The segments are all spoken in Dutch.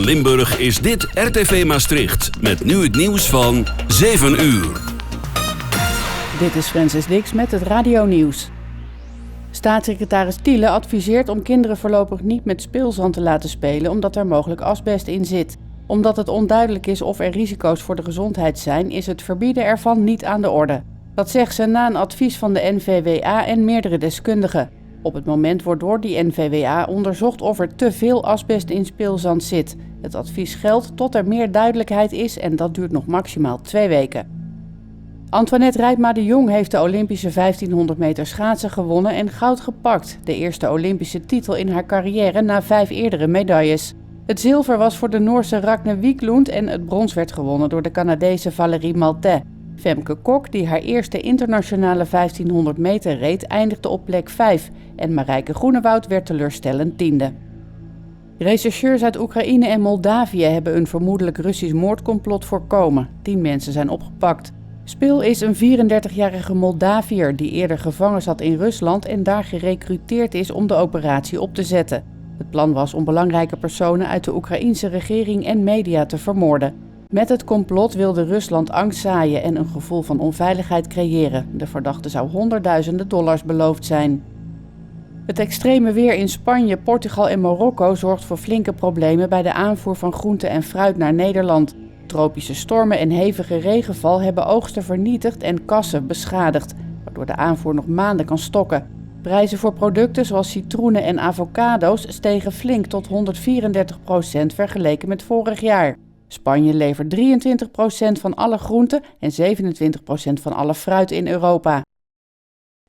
van Limburg is dit RTV Maastricht. Met nu het nieuws van 7 uur. Dit is Francis Dix met het radionieuws. Staatssecretaris Thiele adviseert om kinderen voorlopig niet met speelzand te laten spelen omdat er mogelijk asbest in zit. Omdat het onduidelijk is of er risico's voor de gezondheid zijn, is het verbieden ervan niet aan de orde. Dat zegt ze na een advies van de NVWA en meerdere deskundigen. Op het moment wordt door die NVWA onderzocht of er te veel asbest in speelzand zit. Het advies geldt tot er meer duidelijkheid is en dat duurt nog maximaal 2 weken. Antoinette Rijpma de Jong heeft de Olympische 1500 meter schaatsen gewonnen en goud gepakt. De eerste Olympische titel in haar carrière na 5 eerdere medailles. Het zilver was voor de Noorse Ragne Wiklund en het brons werd gewonnen door de Canadese Valérie Maltais. Femke Kok, die haar eerste internationale 1500 meter reed, eindigde op plek 5 en Marijke Groenewoud werd teleurstellend 10e. Rechercheurs uit Oekraïne en Moldavië hebben een vermoedelijk Russisch moordcomplot voorkomen. 10 mensen zijn opgepakt. Spil is een 34-jarige Moldaviër die eerder gevangen zat in Rusland en daar gerekruteerd is om de operatie op te zetten. Het plan was om belangrijke personen uit de Oekraïense regering en media te vermoorden. Met het complot wilde Rusland angst zaaien en een gevoel van onveiligheid creëren. De verdachte zou honderdduizenden dollars beloofd zijn. Het extreme weer in Spanje, Portugal en Marokko zorgt voor flinke problemen bij de aanvoer van groente en fruit naar Nederland. Tropische stormen en hevige regenval hebben oogsten vernietigd en kassen beschadigd, waardoor de aanvoer nog maanden kan stokken. Prijzen voor producten zoals citroenen en avocado's stegen flink tot 134% vergeleken met vorig jaar. Spanje levert 23% van alle groenten en 27% van alle fruit in Europa.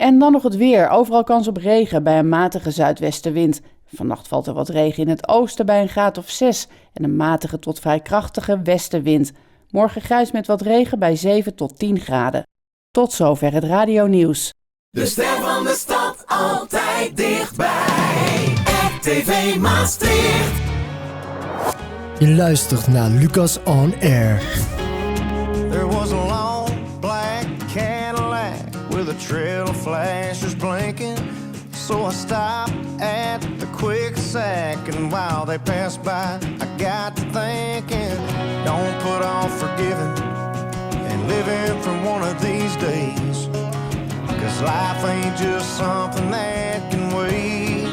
En dan nog het weer. Overal kans op regen bij een matige zuidwestenwind. Vannacht valt er wat regen in het oosten bij een graad of 6 en een matige tot vrij krachtige westenwind. Morgen grijs met wat regen bij 7 tot 10 graden. Tot zover het radionieuws. De ster van de stad altijd dichtbij. RTV Maastricht. Je luistert naar Lucas On Air. There was a long black Cadillac with a trail of flashes blinking. So I stopped at the quick sack, and while they passed by, I got to thinking, don't put off forgiving and living for one of these days. 'Cause life ain't just something that can wait.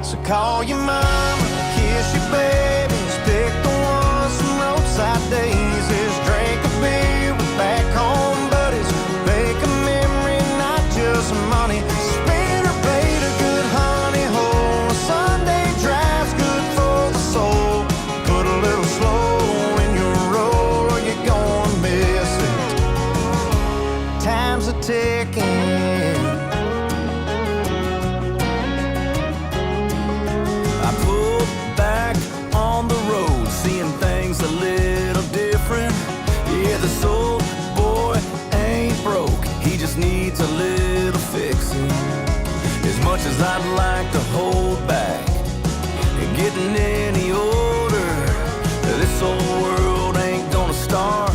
So call your mama, kiss your babies, pick the ones from roadside daisies, drink a beer with back home buddies, make a memory, not just money. Spin or bait a good honey hole, a Sunday drive's good for the soul. Put a little slow in your roll or you're gonna miss it. Time's a ticking. I pulled back on the road, seeing things a little different. Yeah, the soul boy ain't broke, he just needs a little fixing. As much as I'd like to hold back and getting any older, this old world ain't gonna start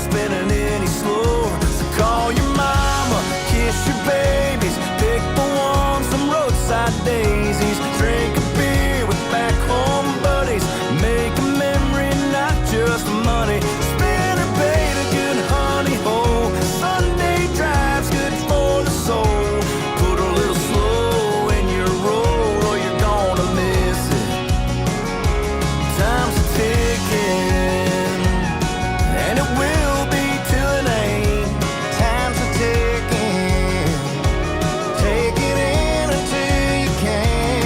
spinning any slower. So call your mama, kiss your babies, pick the ones from roadside daisies, drink a beer with back home buddies, make a memory, not just money. Spin or bait a good honey hole, Sunday drive's good for the soul. Put a little slow in your roll or you're gonna miss it. Time's a ticking, and it will be till it ain't. Time's a ticking. Take it in until you can.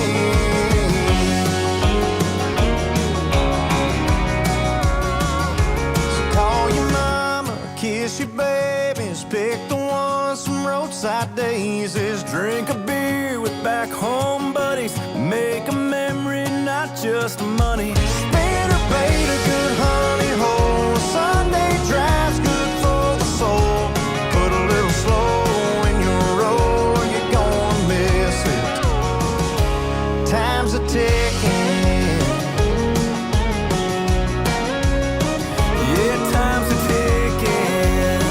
So call your mama, kiss your babies, pick the ones from roadside daisies, Drink a beer with back home buddies, make a memory, not just money. spin or bait a good honey hole. Sunday drive's good for the soul. Put a little slow in your roll or you're gonna miss it. Time's a ticking. Yeah, time's a ticking.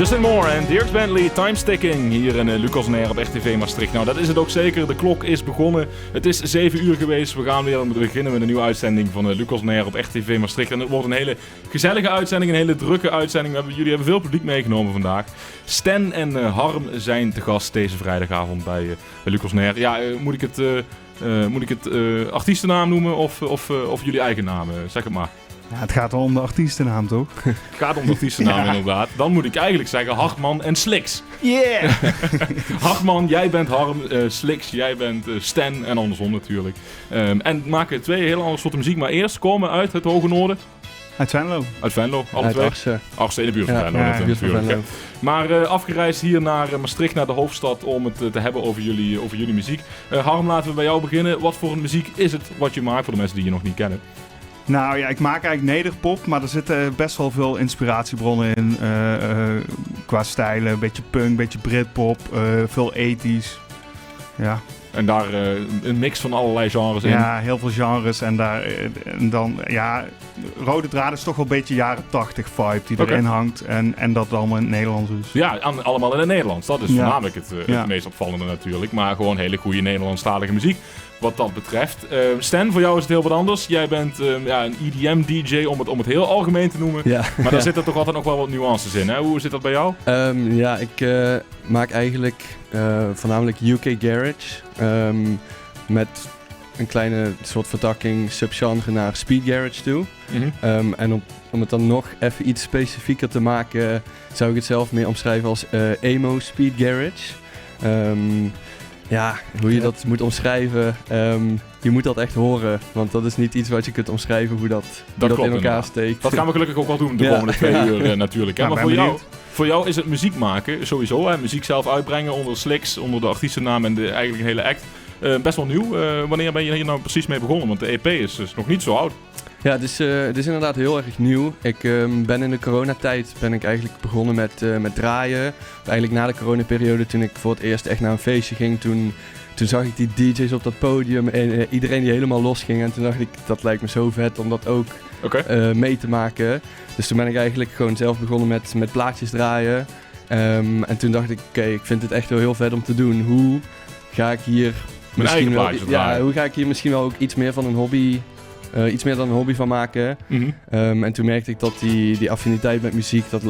Justin Moore en Dierks Bentley, Time Sticking, hier in Lucas on Air op RTV Maastricht. Nou, dat is het ook zeker. De klok is begonnen. Het is 7 uur geweest. We gaan weer beginnen met een nieuwe uitzending van Lucas on Air op RTV Maastricht. En het wordt een hele gezellige uitzending, een hele drukke uitzending. Jullie hebben veel publiek meegenomen vandaag. Stan en Harm zijn te gast deze vrijdagavond bij Lucas on Air. Ja, moet ik het artiestennaam noemen of jullie eigen naam? Zeg het maar. Ja, het gaat wel om de artiestennaam, toch? Het gaat om de artiestennaam inderdaad. Dan moet ik eigenlijk zeggen Hartman en Slix. Yeah! Hartman, jij bent Harm. Slix, jij bent Stan. En andersom natuurlijk. En maken twee hele andere soorten muziek. Maar eerst komen uit het Hoge Noorden. Uit Venlo. Uit Venlo, alle Uit twee? Arsen. Arsen, in de buurt van Venlo natuurlijk. Maar afgereisd hier naar Maastricht, naar de hoofdstad, om het te hebben over jullie muziek. Harm, laten we bij jou beginnen. Wat voor een muziek is het wat je maakt voor de mensen die je nog niet kennen? Nou ja, ik maak eigenlijk nederpop, maar er zitten best wel veel inspiratiebronnen in. Qua stijlen, een beetje punk, een beetje britpop, veel ethisch. Ja. En daar een mix van allerlei genres in. Ja, heel veel genres. En dan, ja, rode draad is toch wel een beetje jaren 80 vibe die erin hangt. En dat allemaal in het Nederlands is. Ja, allemaal in het Nederlands. Dat is voornamelijk het meest opvallende natuurlijk. Maar gewoon hele goede Nederlandstalige muziek. Wat dat betreft. Stan, voor jou is het heel wat anders. Jij bent een EDM-DJ, om het heel algemeen te noemen. Ja. Maar daar zitten toch altijd nog wel wat nuances in. Hè? Hoe zit dat bij jou? Ja, ik maak eigenlijk voornamelijk UK Garage. Met een kleine soort vertakking, subgenre naar Speed Garage toe. Mm-hmm. En om het dan nog even iets specifieker te maken, zou ik het zelf meer omschrijven als emo Speed Garage. Ja, hoe je dat moet omschrijven, je moet dat echt horen. Want dat is niet iets wat je kunt omschrijven hoe dat in elkaar steekt. Dat gaan we gelukkig ook wel doen de komende 2 uur natuurlijk. Ja, maar voor jou is het muziek maken sowieso. Hè? Muziek zelf uitbrengen onder Slix, onder de artiestennaam en eigenlijk een hele act. Best wel nieuw. Wanneer ben je hier nou precies mee begonnen? Want de EP is dus nog niet zo oud. Ja, het is inderdaad heel erg nieuw. Ik ben in de coronatijd eigenlijk begonnen met draaien. Eigenlijk na de coronaperiode, toen ik voor het eerst echt naar een feestje ging, toen zag ik die DJ's op dat podium en iedereen die helemaal los ging. En toen dacht ik, dat lijkt me zo vet om dat ook mee te maken. Dus toen ben ik eigenlijk gewoon zelf begonnen met plaatjes draaien. En toen dacht ik, ik vind het echt wel heel vet om te doen. Hoe ga ik hier hoe ga ik hier misschien wel ook iets meer van een hobby... iets meer dan een hobby van maken. Mm-hmm. En toen merkte ik dat die affiniteit met muziek, dat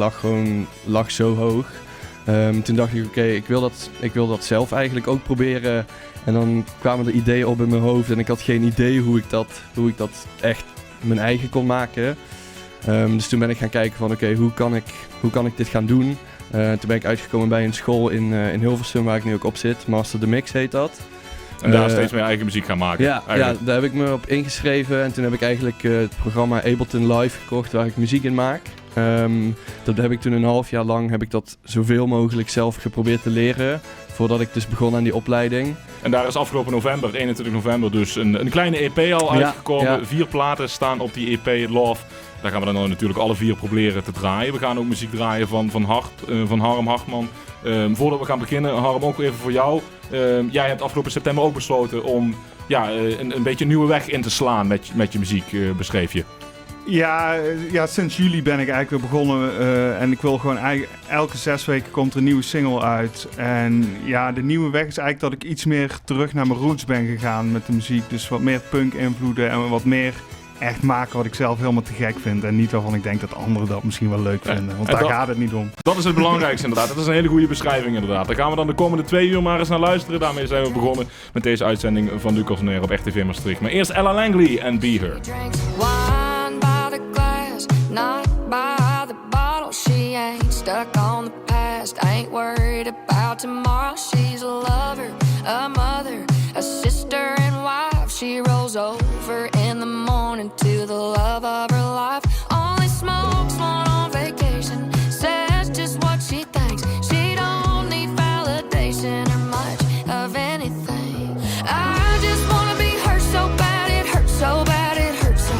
lag zo hoog. Toen dacht ik, ik wil dat zelf eigenlijk ook proberen. En dan kwamen er ideeën op in mijn hoofd en ik had geen idee hoe ik dat echt mijn eigen kon maken. Dus toen ben ik gaan kijken van hoe kan ik dit gaan doen? Toen ben ik uitgekomen bij een school in Hilversum waar ik nu ook op zit. Master the Mix heet dat. En daar steeds meer eigen muziek gaan maken. Ja, daar heb ik me op ingeschreven en toen heb ik eigenlijk het programma Ableton Live gekocht waar ik muziek in maak. Dat heb ik toen een half jaar lang zoveel mogelijk zelf geprobeerd te leren, voordat ik dus begon aan die opleiding. En daar is afgelopen november, 21 november, dus een kleine EP al uitgekomen. Ja. 4 platen staan op die EP Love. Daar gaan we dan natuurlijk alle 4 proberen te draaien. We gaan ook muziek draaien van Harm Hartman. Voordat we gaan beginnen, Harm, ook even voor jou. Jij hebt afgelopen september ook besloten om een beetje een nieuwe weg in te slaan met je muziek, beschreef je. Ja, sinds juli ben ik eigenlijk weer begonnen en ik wil gewoon elke 6 weken komt er een nieuwe single uit. En ja, de nieuwe weg is eigenlijk dat ik iets meer terug naar mijn roots ben gegaan met de muziek. Dus wat meer punk invloeden en wat meer echt maken wat ik zelf helemaal te gek vind. En niet waarvan ik denk dat anderen dat misschien wel leuk vinden. Want daar gaat het niet om. Dat is het belangrijkste inderdaad. Dat is een hele goede beschrijving inderdaad. Daar gaan we dan de komende 2 uur maar eens naar luisteren. Daarmee zijn we begonnen met deze uitzending van Lucas on Air op RTV Maastricht. Maar eerst Ella Langley en Be Her. Not by the bottle, she ain't stuck on the past, ain't worried about tomorrow. She's a lover, a mother, a sister and wife. She rolls over in the morning to the love of her life. Only smokes one on vacation, says just what she thinks. She don't need validation or much of anything. I just wanna be her so bad, it hurts so bad, it hurts so.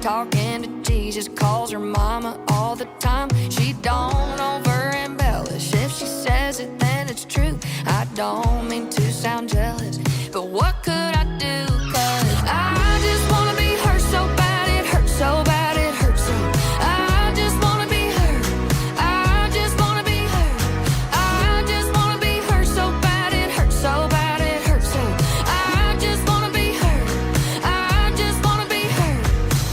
talking to Jesus, calls her mama all the time. She don't over embellish. If she says it, then it's true. I don't mean to sound jealous, but what could I do? 'Cause I just wanna be her so bad, it hurts so bad, it hurts so. I just wanna be her. I just wanna be her. I just wanna be her so bad, it hurts so bad, it hurts so. I just wanna be her. I just wanna be her.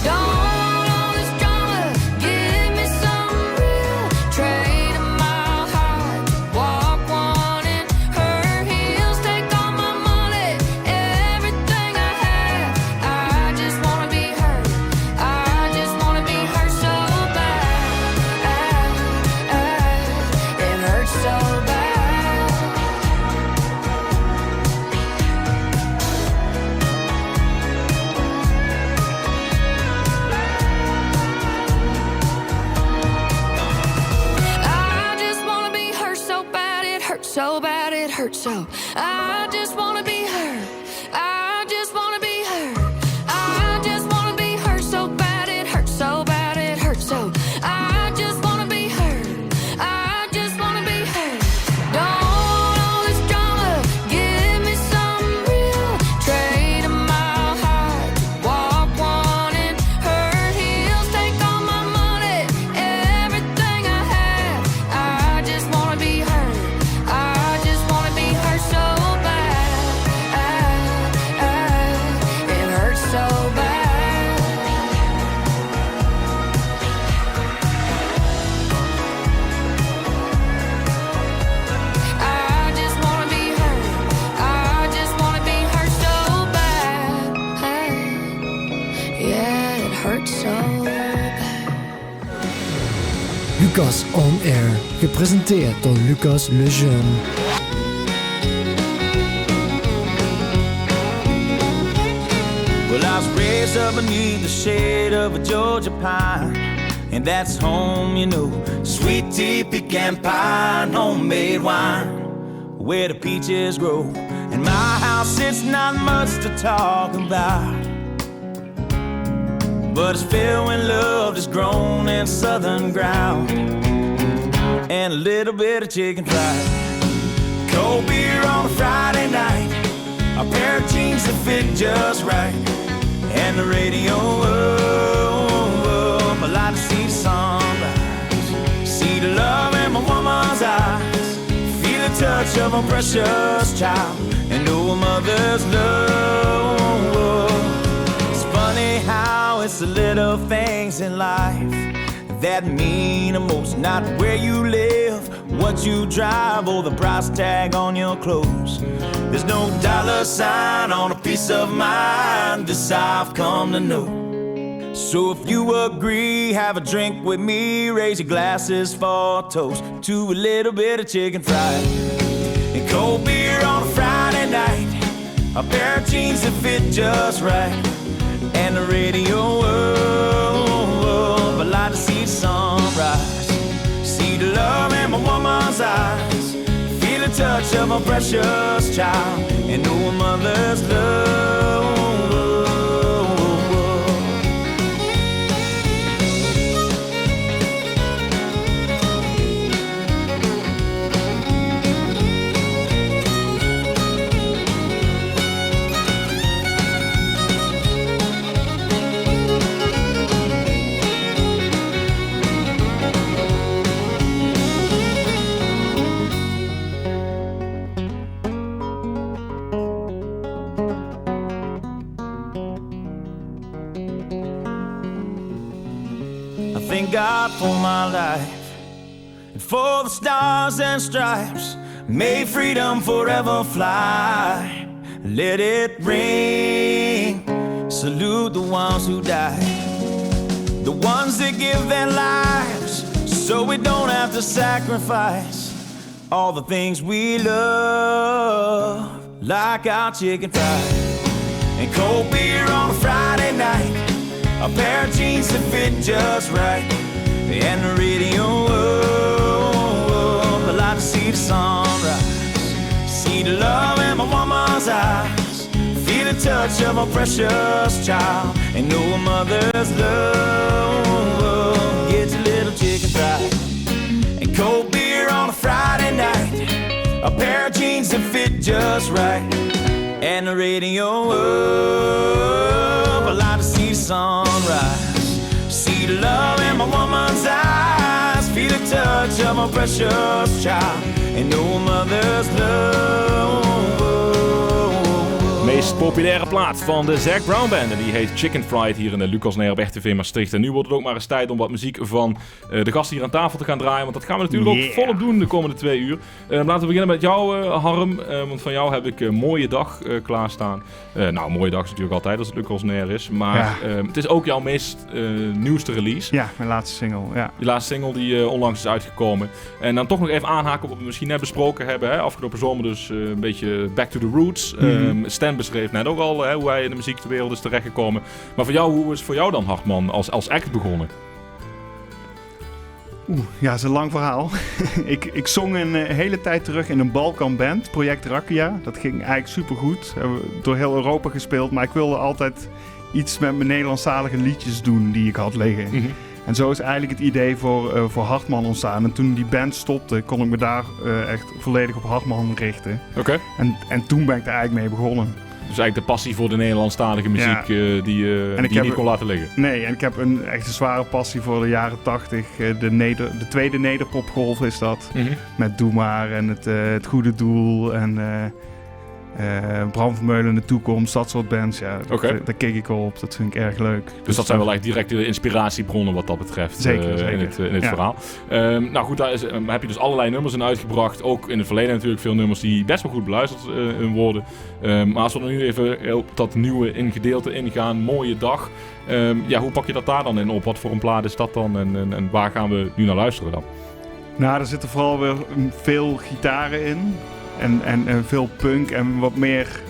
Don't want all this drama. Give me some real. Trade a mile high, walk one in her heels. Take all my money, everything I have. I just wanna be her. I just wanna be her so bad. It hurts so bad. I just wanna be her so bad, it hurts so bad, it hurts so. I just wanna be her. I just wanna be her. I just wanna be her so bad, it hurts so bad, it hurts so. I just wanna be her. I just wanna be her. Don't want all this drama. Give me some real. Trade a mile high, walk one in her heels. Take all my money, everything I have. I just wanna be her. I just wanna be her so bad. It hurts so bad. I just wanna be her. I just wanna be her so bad. Yeah, it hurts so bad. Lucas On Air, gepresenteerd door Lucas Lejeune. Well, I was raised up beneath the shade of a Georgia pine, and that's home, you know. Sweet tea, pecan pie, and homemade wine, where the peaches grow. And my house, it's not much to talk about, but it's filled with love that's grown in southern ground, and a little bit of chicken fried. Cold beer on a Friday night, a pair of jeans that fit just right, and the radio up. I like to see the sunrise, see the love in my woman's eyes, feel the touch of a precious child, and know a mother's love. It's funny how it's the little things in life that mean the most. Not where you live, what you drive, or the price tag on your clothes. There's no dollar sign on a peace of mind, this I've come to know. So if you agree, have a drink with me, raise your glasses for a toast to a little bit of chicken fried and cold beer on a Friday night, a pair of jeans that fit just right, and the radio up. I like to see the sunrise, see the love in my woman's eyes, feel the touch of a precious child, and know a mother's love. Thank God for my life and for the stars and stripes. May freedom forever fly. Let it ring. Salute the ones who died, the ones that give their lives so we don't have to sacrifice all the things we love, like our chicken fried and cold beer on a Friday night, a pair of jeans that fit just right, and the radio up. I like to see the sunrise, see the love in my woman's eyes, feel the the touch of a precious child. And know a mother's love gets a little chicken fried and cold beer on a Friday night, a pair of jeans that fit just right, and the radio up. I like to see the sunrise, see the love in my woman's eyes, feel the touch of my precious child, and know a mother's love. Meest populaire plaat van de Zac Brown Band. En die heet Chicken Fried hier in de Lucas Neer op RTV Maastricht. En nu wordt het ook maar eens tijd om wat muziek van de gasten hier aan tafel te gaan draaien. Want dat gaan we natuurlijk ook volop doen de komende 2 uur. Laten we beginnen met jou, Harm. Want van jou heb ik Mooie Dag klaarstaan. Nou, Mooie Dag is natuurlijk altijd als het Lucas Neer is. Maar het is ook jouw meest nieuwste release. Ja, mijn laatste single. Ja. Die laatste single die onlangs is uitgekomen. En dan toch nog even aanhaken op wat we misschien net besproken hebben. Hè? Afgelopen zomer dus een beetje back to the roots. Stan beschreef net ook al hoe hij in de muziekwereld is terechtgekomen. Maar voor jou, hoe is het voor jou dan, Hartman, als act begonnen? Ja, dat is een lang verhaal. ik zong een hele tijd terug in een Balkanband, Project Rakia. Dat ging eigenlijk supergoed. Hebben we door heel Europa gespeeld, maar ik wilde altijd iets met mijn Nederlandstalige liedjes doen die ik had liggen. Mm-hmm. En zo is eigenlijk het idee voor Hartman ontstaan. En toen die band stopte, kon ik me daar echt volledig op Hartman richten. Okay. En toen ben ik daar eigenlijk mee begonnen. Dus eigenlijk de passie voor de Nederlandstalige muziek die je niet kon laten liggen. Nee, en ik heb echt een zware passie voor de jaren 80. De tweede nederpopgolf is dat. Mm-hmm. Met Doe Maar en het Goede Doel en Bram Vermeulen in de Toekomst. Dat soort bands, ja. Daar keek ik al op. Dat vind ik erg leuk. Dus dat zijn wel echt directe inspiratiebronnen wat dat betreft. Zeker. In het verhaal. Nou goed, daar heb je dus allerlei nummers in uitgebracht. Ook in het verleden natuurlijk veel nummers die best wel goed beluisterd worden. Maar als we er nu even op dat nieuwe gedeelte ingaan, Mooie Dag. Hoe pak je dat daar dan in op? Wat voor een plaat is dat dan? En waar gaan we nu naar luisteren dan? Nou, er zitten vooral weer veel gitaren in. En veel punk en wat meer,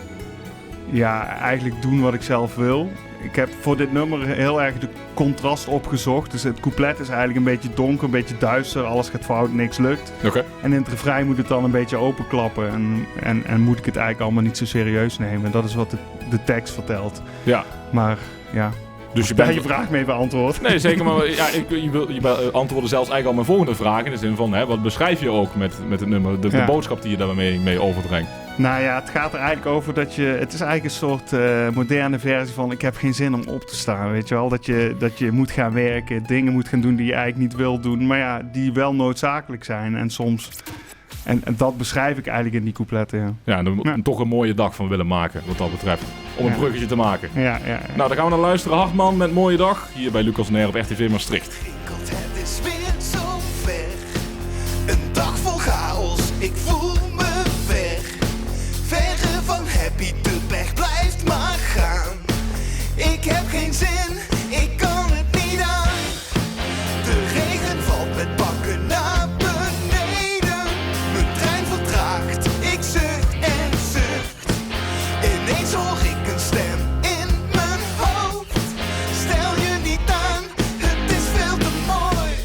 eigenlijk doen wat ik zelf wil. Ik heb voor dit nummer heel erg de contrast opgezocht. Dus het couplet is eigenlijk een beetje donker, een beetje duister. Alles gaat fout, niks lukt. Okay. En in het refrein moet het dan een beetje openklappen. En moet ik het eigenlijk allemaal niet zo serieus nemen. Dat is wat de tekst vertelt. Ja. Maar ja... Dus je vraag mee beantwoord. Nee, zeker. Maar je beantwoordde zelfs eigenlijk al mijn volgende vraag. In de zin van, wat beschrijf je ook met het nummer? De boodschap die je daarmee mee overbrengt. Nou ja, het gaat er eigenlijk over dat je... Het is eigenlijk een soort moderne versie van... Ik heb geen zin om op te staan, weet je wel? Dat je moet gaan werken, dingen moet gaan doen die je eigenlijk niet wil doen. Maar ja, die wel noodzakelijk zijn. En soms... En dat beschrijf ik eigenlijk in die coupletten. Ja, toch een mooie dag van willen maken, wat dat betreft. Om een bruggetje te maken. Ja. Nou, dan gaan we naar luisteren. Hartman met Mooie Dag. Hier bij Lucas Neer op RTV Maastricht. Het is weer zo ver. Een dag vol chaos. Ik voel me weg. Verre van happy, de weg blijft maar gaan. Ik heb geen zin, ik kan het niet aan. De regen valt met bakken naar beneden. Mijn trein vertraagt, ik zucht en zucht. Ineens hoor ik een stem in mijn hoofd. Stel je niet aan, het is veel te mooi.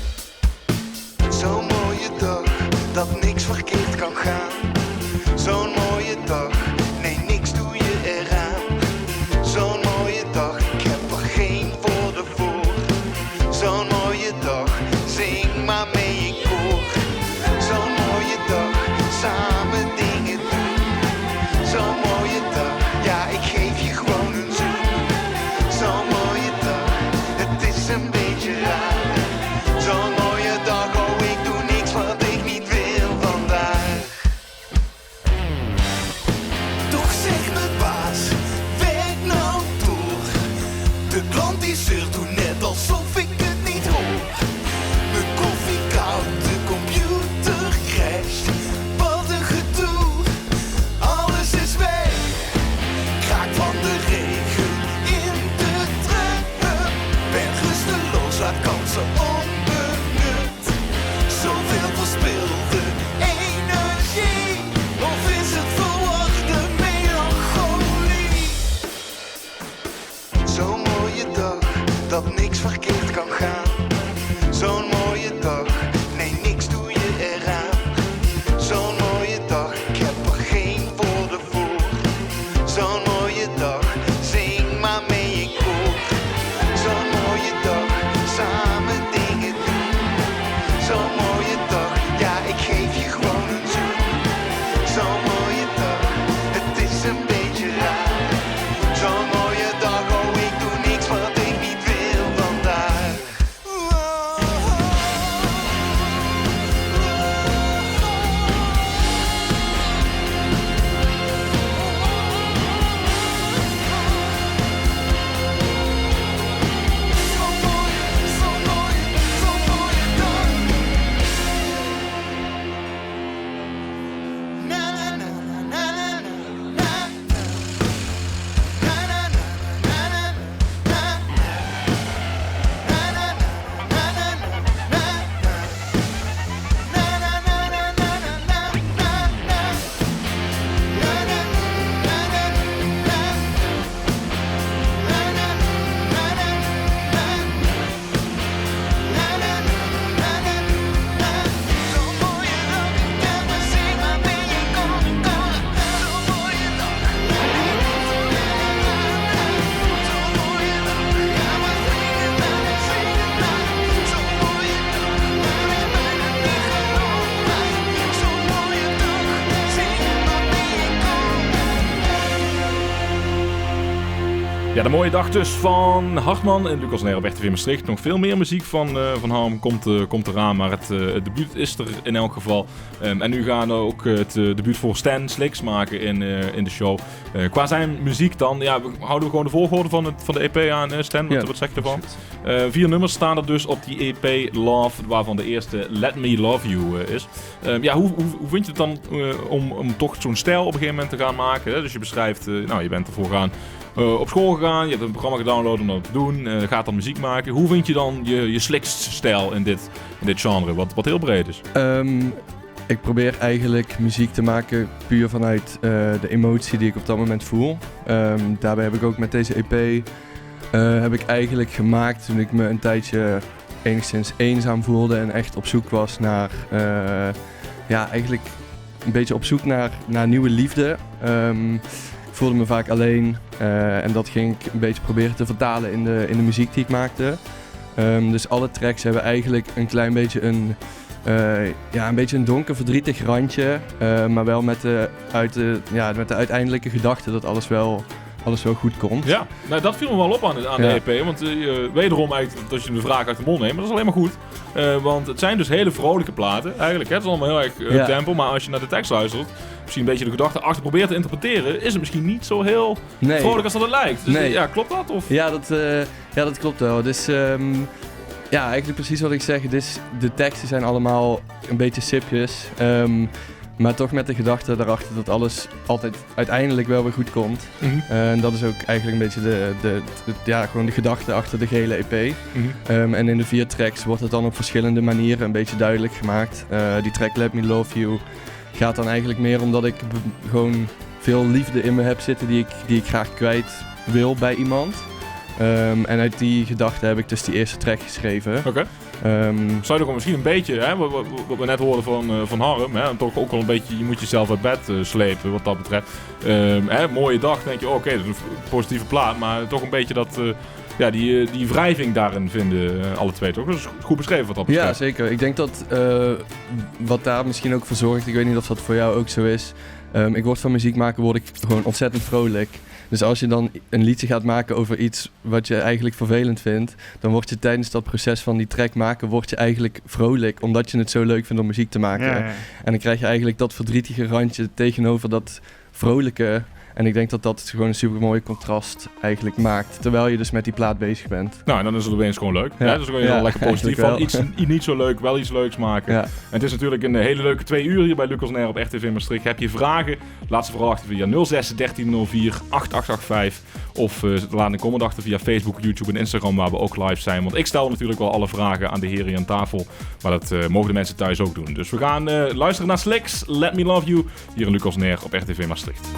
Ja, de mooie dag dus van Hartman en Lucas Nijr op RTV Maastricht. Nog veel meer muziek van Harm komt eraan, maar het debuut is er in elk geval. En nu gaan we ook het debuut voor Stan Slicks maken in de show. Qua zijn muziek dan, ja, houden we gewoon de volgorde van de EP aan, Stan? Wat zeg je ervan? 4 nummers staan er dus op die EP Love, waarvan de eerste Let Me Love You is. Hoe vind je het dan om toch zo'n stijl op een gegeven moment te gaan maken? Hè? Dus je beschrijft, je bent ervoor gaan op school gegaan, je hebt een programma gedownload om dat te doen, gaat dan muziek maken. Hoe vind je dan je Slicks-stijl in dit genre, wat heel breed is? Ik probeer eigenlijk muziek te maken puur vanuit de emotie die ik op dat moment voel. Daarbij heb ik ook met deze EP heb ik eigenlijk gemaakt toen ik me een tijdje enigszins eenzaam voelde en echt op zoek was naar, eigenlijk een beetje op zoek naar nieuwe liefde. Ik voelde me vaak alleen en dat ging ik een beetje proberen te vertalen in de muziek die ik maakte. Dus alle tracks hebben eigenlijk een klein beetje een beetje een donker, verdrietig randje, maar wel met de uiteindelijke gedachte dat alles wel goed komt. Ja, nou dat viel me wel op aan de EP, want wederom eigenlijk dat je de vraag uit de mond neemt, maar dat is alleen maar goed. Want het zijn dus hele vrolijke platen eigenlijk, hè? Het is allemaal heel erg up-tempo, maar als je naar de tekst luistert, misschien een beetje de gedachte achter probeert te interpreteren, is het misschien niet zo heel vrolijk als dat het lijkt. Dus klopt dat? Of? Ja, dat klopt wel. Dus eigenlijk precies wat ik zeg. Dus de teksten zijn allemaal een beetje sipjes. Maar toch met de gedachte daarachter dat alles altijd uiteindelijk wel weer goed komt. Mm-hmm. En dat is ook eigenlijk een beetje gewoon de gedachte achter de gehele EP. Mm-hmm. En in de 4 tracks wordt het dan op verschillende manieren een beetje duidelijk gemaakt. Die track Let Me Love You gaat dan eigenlijk meer omdat ik gewoon veel liefde in me heb zitten die ik graag kwijt wil bij iemand. En uit die gedachte heb ik dus die eerste track geschreven. Oké. Zou je ook misschien een beetje, hè, wat we net hoorden van Harm, hè, toch ook wel een beetje, je moet jezelf uit bed slepen wat dat betreft. Mooie dag, denk je, oké, dat is een positieve plaat, maar toch een beetje dat, die wrijving daarin vinden alle twee, toch? Dat is goed beschreven wat dat betreft. Ja, zeker. Ik denk dat wat daar misschien ook voor zorgt, ik weet niet of dat voor jou ook zo is, ik word van muziek maken, word ik gewoon ontzettend vrolijk. Dus als je dan een liedje gaat maken over iets wat je eigenlijk vervelend vindt, dan word je tijdens dat proces van die track maken, word je eigenlijk vrolijk, omdat je het zo leuk vindt om muziek te maken. Ja. En dan krijg je eigenlijk dat verdrietige randje tegenover dat vrolijke. En ik denk dat dat gewoon een super mooi contrast eigenlijk maakt, terwijl je dus met die plaat bezig bent. Nou, en dan is het opeens gewoon leuk. Ja. Ja, dus dan kun je al lekker positief van iets niet zo leuk, wel iets leuks maken. Ja. En het is natuurlijk een hele leuke 2 uur hier bij Lucas Nijr op RTV Maastricht. Heb je vragen? Laat ze vooral achter via 06 1304 8885. Of laat een comment achter via Facebook, YouTube en Instagram, waar we ook live zijn. Want ik stel natuurlijk wel alle vragen aan de heren hier aan tafel. Maar dat mogen de mensen thuis ook doen. Dus we gaan luisteren naar Slicks, Let Me Love You, hier in Lucas Nijr op RTV Maastricht.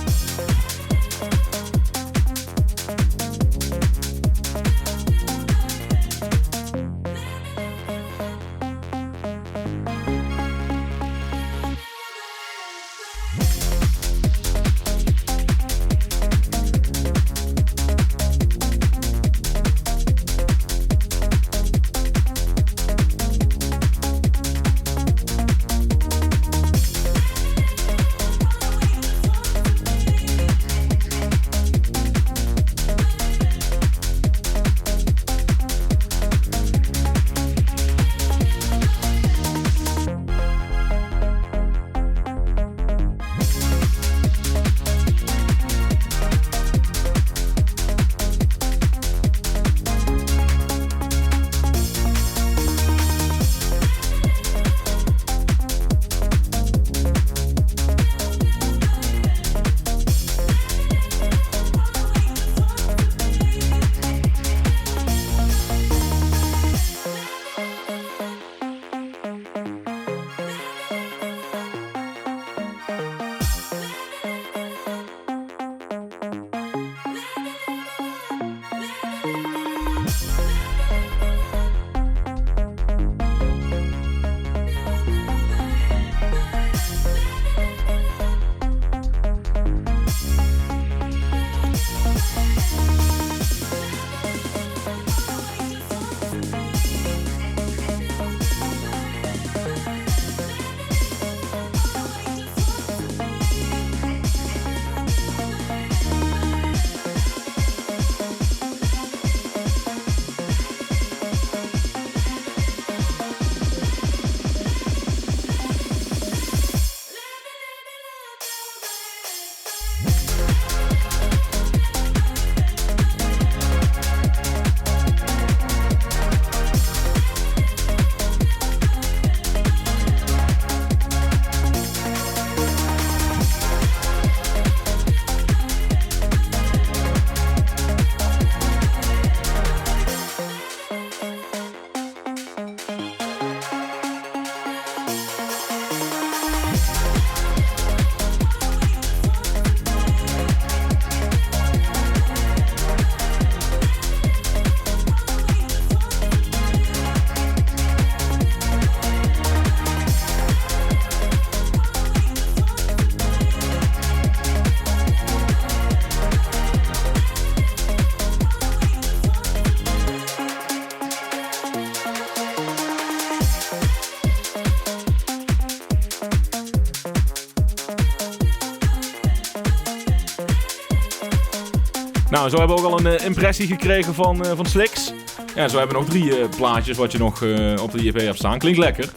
Nou, zo hebben we ook al een impressie gekregen van Slicks. Ja, zo hebben we nog 3 plaatjes wat je nog op de EP hebt staan. Klinkt lekker.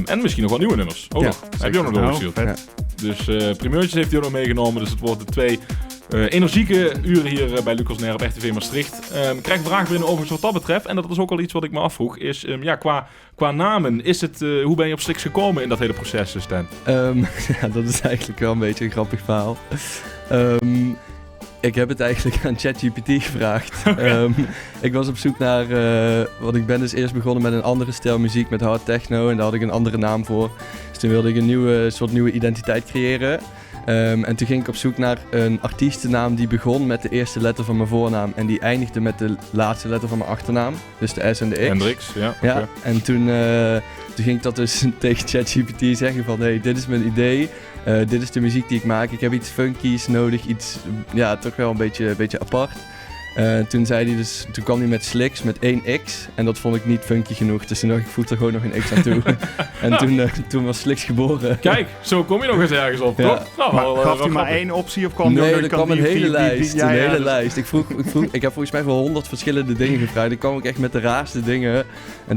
En misschien nog wat nieuwe nummers. Ook nog. Heb je ook nog doorgestuurd. Ja. Dus primeurtjes heeft hij ook nog meegenomen. Dus het wordt de 2 energieke uren hier bij Lucas Nair op RTV Maastricht. Ik krijg vragen binnen overigens wat dat betreft. En dat is ook al iets wat ik me afvroeg. Is qua namen, is het, hoe ben je op Slicks gekomen in dat hele proces, Stan? Ja, dat is eigenlijk wel een beetje een grappig verhaal. Ik heb het eigenlijk aan ChatGPT gevraagd. Ik was op zoek naar, want ik ben dus eerst begonnen met een andere stijl muziek, met hard techno. En daar had ik een andere naam voor. Dus toen wilde ik een nieuwe identiteit creëren. En toen ging ik op zoek naar een artiestennaam die begon met de eerste letter van mijn voornaam. En die eindigde met de laatste letter van mijn achternaam. Dus de S en de X. Hendrix, ja. Ja, en toen ging ik dat dus tegen ChatGPT zeggen van... Hey, dit is mijn idee. Dit is de muziek die ik maak. Ik heb iets funkies nodig. Iets, ja, toch wel een beetje apart. Toen kwam hij met Slicks met 1 X. En dat vond ik niet funky genoeg. Dus toen dacht ik, voeg er gewoon nog een X aan toe. En toen was Slicks geboren. Kijk, zo kom je nog eens ergens op, ja. toch? Nou, maar gaf hij maar 1 optie of kwam er kwam een hele lijst. Een hele lijst. Ik heb volgens mij voor 100 verschillende dingen gevraagd. Ik kwam ook echt met de raarste dingen.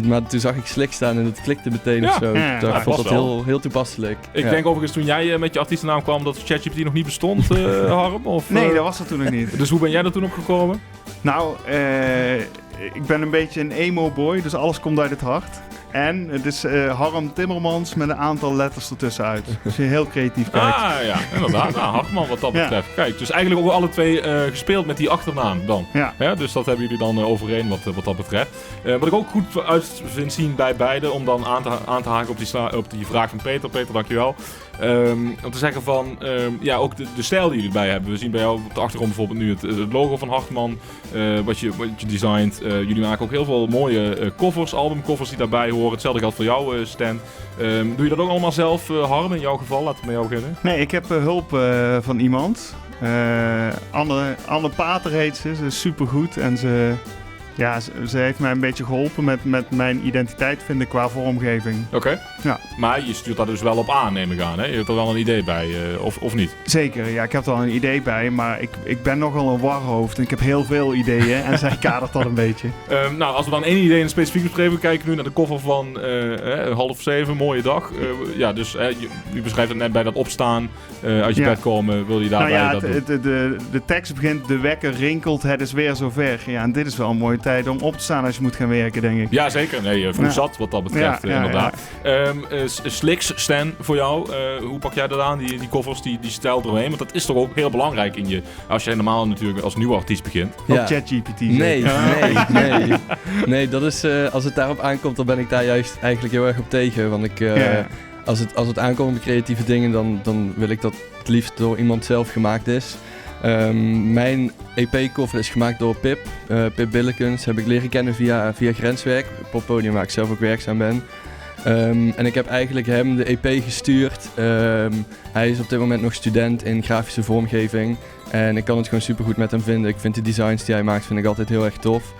Maar toen zag ik Slicks staan en het klikte meteen of zo. Ik vond dat heel toepasselijk. Ik denk overigens toen jij met je artiestennaam kwam dat ChatGPT nog niet bestond, Harm? Of, nee, dat was er toen nog niet. Dus hoe ben jij er toen op gekomen? Nou, ik ben een beetje een emo-boy, dus alles komt uit het hart. En het is Harm Timmermans met een aantal letters ertussenuit. Dus je heel creatief kijkt. Ah ja, inderdaad. Nou, Hartman wat dat betreft. Kijk, dus eigenlijk ook alle 2 gespeeld met die achternaam dan. Ja. Dus dat hebben jullie dan overeen wat dat betreft. Wat ik ook goed uit vind zien bij beide, om dan aan te haken op die vraag van Peter. Peter, dankjewel. Om te zeggen van, ook de stijl die jullie erbij hebben. We zien bij jou op de achtergrond bijvoorbeeld nu het logo van Hartman, wat je designt. Jullie maken ook heel veel mooie covers, albumcovers die daarbij horen. Hetzelfde geldt voor jou, Stan. Doe je dat ook allemaal zelf, Harm, in jouw geval? Laten we met jou beginnen. Nee, ik heb hulp van iemand. Anne Pater heet ze is supergoed en ze heeft mij een beetje geholpen met mijn identiteit vinden qua vormgeving. Oké. Ja. Maar je stuurt daar dus wel op aan, neem ik aan. Hè? Je hebt er wel een idee bij, of niet? Zeker, ja. Ik heb er wel een idee bij, maar ik ben nogal een warhoofd en ik heb heel veel ideeën en zij kadert dat een beetje. Nou, als we dan 1 idee in specifiek bespreken, we kijken nu naar de cover van 6:30, mooie dag. Dus je beschrijft het net bij dat opstaan, uit je bed komen, wil je daarbij dat doen? De tekst begint, de wekker rinkelt, het is weer zover. Ja, en dit is wel een mooie tijd om op te staan als je moet gaan werken, denk ik. Ja, zeker. Nee, vroeg zat wat dat betreft, inderdaad. Ja. Slicks, Stan, voor jou, hoe pak jij dat aan, die covers, die stijl eromheen? Want dat is toch ook heel belangrijk als jij normaal natuurlijk als nieuwe artiest begint. Op ChatGPT. Nee, dat is, als het daarop aankomt, dan ben ik daar juist eigenlijk heel erg op tegen. Want als het aankomt op creatieve dingen, dan wil ik dat het liefst door iemand zelf gemaakt is. Mijn EP-cover is gemaakt door Pip Billekens. Heb ik leren kennen via Grenswerk, het poppodium waar ik zelf ook werkzaam ben. En ik heb eigenlijk hem de EP gestuurd. Hij is op dit moment nog student in grafische vormgeving. En ik kan het gewoon supergoed met hem vinden. Ik vind de designs die hij maakt vind ik altijd heel erg tof.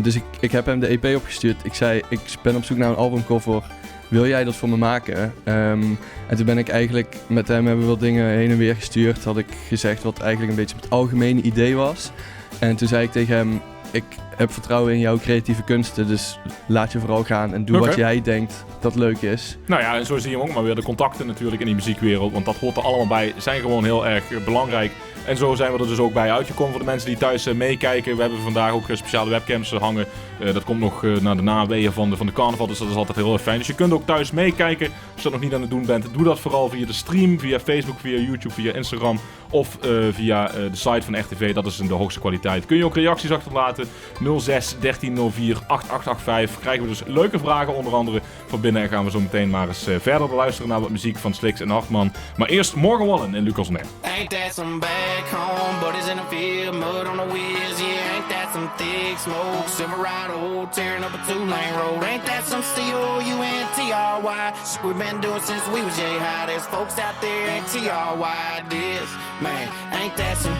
Dus ik heb hem de EP opgestuurd. Ik zei, ik ben op zoek naar een albumcover. Wil jij dat voor me maken? En toen ben ik eigenlijk met hem hebben we wat dingen heen en weer gestuurd. Had ik gezegd wat eigenlijk een beetje het algemene idee was. En toen zei ik tegen hem, ik heb vertrouwen in jouw creatieve kunsten, dus laat je vooral gaan en doe wat jij denkt dat leuk is. Nou ja, en zo zie je ook maar weer de contacten natuurlijk in die muziekwereld, want dat hoort er allemaal bij, zijn gewoon heel erg belangrijk. En zo zijn we er dus ook bij uitgekomen voor de mensen die thuis meekijken. We hebben vandaag ook speciale webcams hangen. Dat komt nog naar de naweeën van de carnaval, dus dat is altijd heel erg fijn. Dus je kunt ook thuis meekijken. Als je dat nog niet aan het doen bent, doe dat vooral via de stream, via Facebook, via YouTube, via Instagram of via de site van RTV. Dat is in de hoogste kwaliteit. Kun je ook reacties achterlaten. 06 1304 8885. Krijgen we dus leuke vragen onder andere van binnen. En gaan we zo meteen maar eens verder luisteren naar wat muziek van Slicks en Hartman. Maar eerst Morgan Wallen in Lucas Nair. Ain't that some back home, buddies in the field, mud on the wheels, yeah, ain't that some thick smoke, Silverado tearing up a 2-lane road, ain't that some C-O-U-N-T-R-Y, shit we've been doing since we was J-High, there's folks out there ain't T-R-Y this, man, ain't that some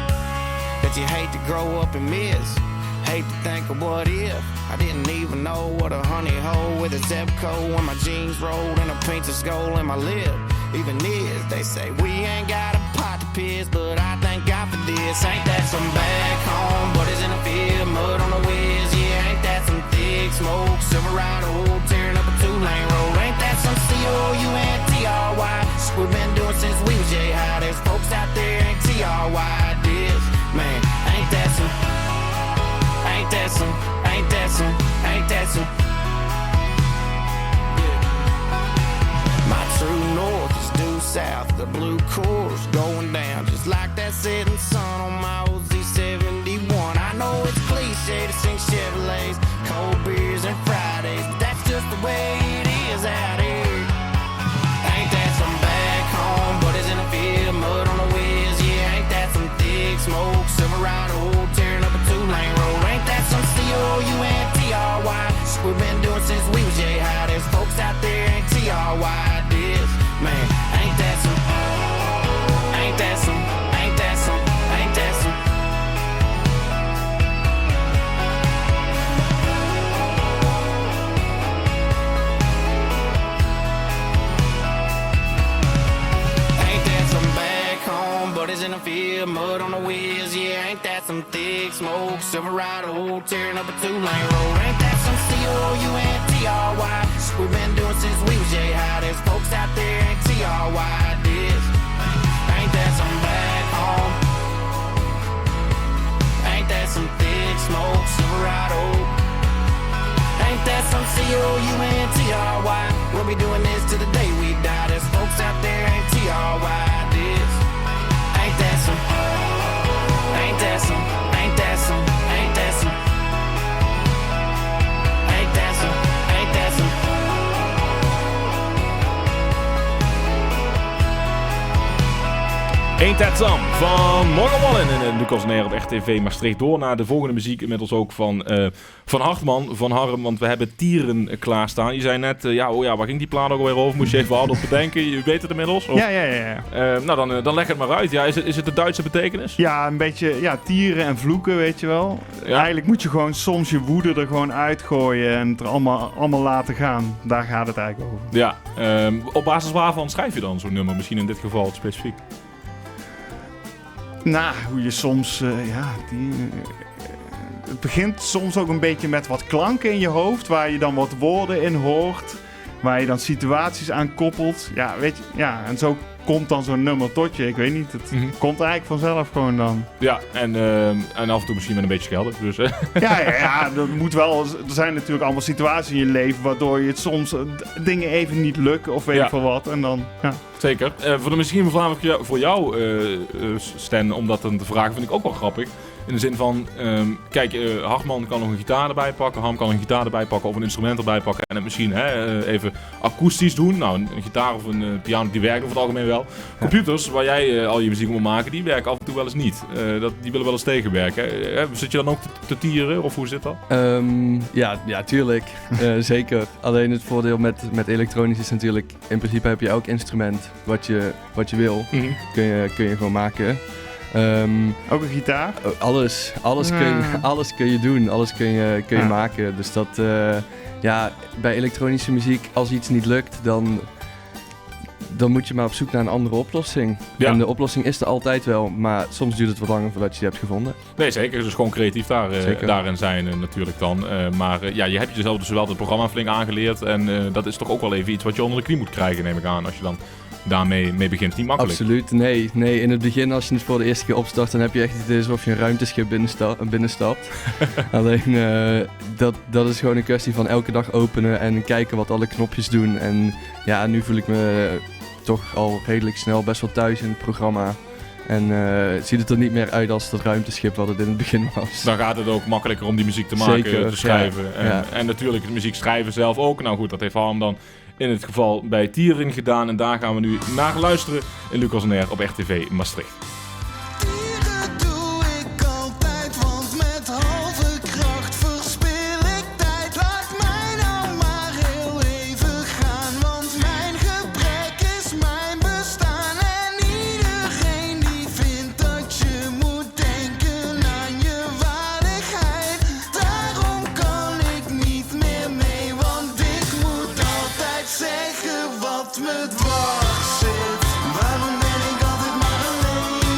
that you hate to grow up and miss, hate to think of what if, I didn't even know what a honey hole with a Zebco when my jeans rolled and a painted skull in my lip, even is, they say we ain't got a pot to pissed, but I thank God for this. Ain't that some back home, buddies in the field, mud on the whiz, yeah, ain't that some thick smoke, Silverado, tearing up a 2-lane road, ain't that some COUNTRY, we've been doing since we was J-High, there's folks out there ain't TRY this, man, ain't that some, ain't that some, ain't that some, ain't that some, yeah. My true north is due south, the blue course going down, just like that setting sun on my old Z71. I know it's cliche to sing Chevrolets, cold beers and Fridays, but that's just the way it is out here. Ain't that some back home, buddies in the field, mud on the whiz, yeah, ain't that some thick smoke, Silverado, tearing up a 2-lane road, ain't that some COUNTRY, we've been doing since we was J-High, there's folks out there ain't TRY this, man, ain't that some, ain't that some, ain't that some, ain't that some. Ain't that some back home, buddies in the field, mud on the whiz, yeah, ain't that some thick smoke, Silverado, tearing up a 2-lane road, ain't that some COUNTRY, we've been doing since we was J-High, there's folks out there ain't TRY this, ain't that some back home, ain't that some thick smoke, Silverado, ain't that some COUNTRY, we'll be doing this till the day we die, there's folks out there ain't TRY this, ain't that some, ain't that some, ain't that some, ain't that some, ain't that some, ain't that some. Ain't That Some van Morgan Wallen en Lucas Neer op RTV Maastricht. Door naar de volgende muziek, inmiddels ook van Hartman, van Harm, want we hebben Tieren klaarstaan. Je zei net, waar ging die plaat ook alweer over? Moest je even hard op bedenken, je weet het inmiddels? Of? Ja. Dan leg het maar uit. Ja, is het de Duitse betekenis? Ja, een beetje tieren en vloeken, weet je wel. Ja. Eigenlijk moet je gewoon soms je woede er gewoon uitgooien en het er allemaal laten gaan. Daar gaat het eigenlijk over. Ja, op basis waarvan schrijf je dan zo'n nummer? Misschien in dit geval specifiek. Nou, hoe je soms, het begint soms ook een beetje met wat klanken in je hoofd, waar je dan wat woorden in hoort, waar je dan situaties aan koppelt. Ja, weet je, en zo komt dan zo'n nummer tot je. Ik weet niet, het komt eigenlijk vanzelf gewoon dan. Ja, en af en toe misschien met een beetje schelden. Dus, ja, dat moet wel. Er zijn natuurlijk allemaal situaties in je leven waardoor je het soms dingen even niet lukken of weet ik veel wat. En dan, ja. Zeker. Misschien een vraag voor jou, Stan, om dat dan te vragen, vind ik ook wel grappig. In de zin van, Hartman kan nog een gitaar erbij pakken, Harm kan een gitaar erbij pakken of een instrument erbij pakken en het misschien even akoestisch doen. Nou, een gitaar of een piano, die werken over het algemeen wel. Ja. Computers, waar jij al je muziek moet maken, die werken af en toe wel eens niet. Die willen wel eens tegenwerken. Zit je dan ook te tieren of hoe zit dat? Ja, tuurlijk. Zeker. Alleen het voordeel met elektronisch is natuurlijk, in principe heb je elk instrument wat je wil, kun je gewoon maken. Ook een gitaar? Alles kun je doen, alles kun je maken. Dus dat, bij elektronische muziek, als iets niet lukt, dan moet je maar op zoek naar een andere oplossing. Ja. En de oplossing is er altijd wel, maar soms duurt het wat langer voordat je die hebt gevonden. Nee, zeker. Dus gewoon creatief daarin zijn natuurlijk dan. Maar je hebt jezelf dus wel het programma flink aangeleerd. En dat is toch ook wel even iets wat je onder de knie moet krijgen, neem ik aan, als je dan daarmee begint. Niet makkelijk. Absoluut, nee. In het begin, als je het voor de eerste keer opstart, dan heb je echt het idee alsof je een ruimteschip binnenstapt. Alleen, dat is gewoon een kwestie van elke dag openen en kijken wat alle knopjes doen. En ja, nu voel ik me toch al redelijk snel best wel thuis in het programma. En ziet het er niet meer uit als dat ruimteschip wat het in het begin was. Dan gaat het ook makkelijker om die muziek te maken, te schrijven. Ja. En natuurlijk de muziek schrijven zelf ook. Nou goed, dat heeft Harm dan in het geval bij Tieren gedaan. En daar gaan we nu naar luisteren in Lucas en Air op RTV Maastricht. Wat me dwars zit, waarom ben ik altijd maar alleen?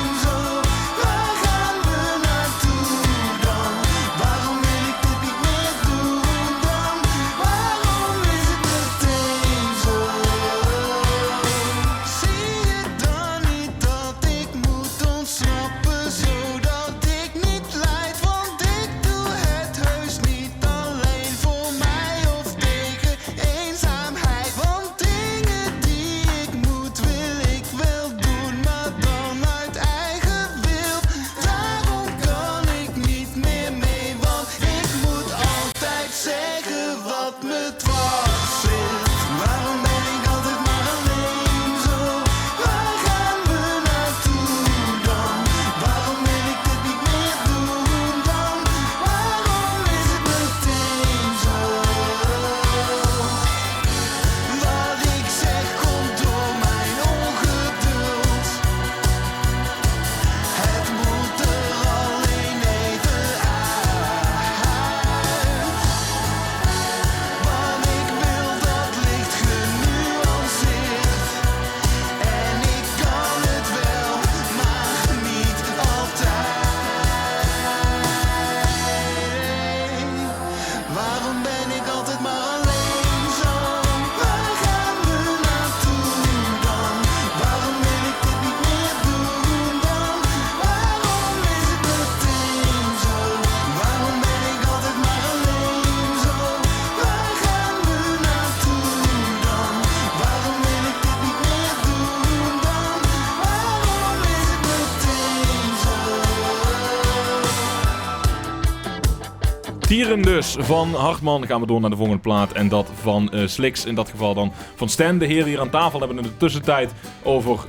Tieren dus. Van Hartman gaan we door naar de volgende plaat. En dat van Slicks. In dat geval dan van Stan. De heren hier aan tafel hebben in de tussentijd over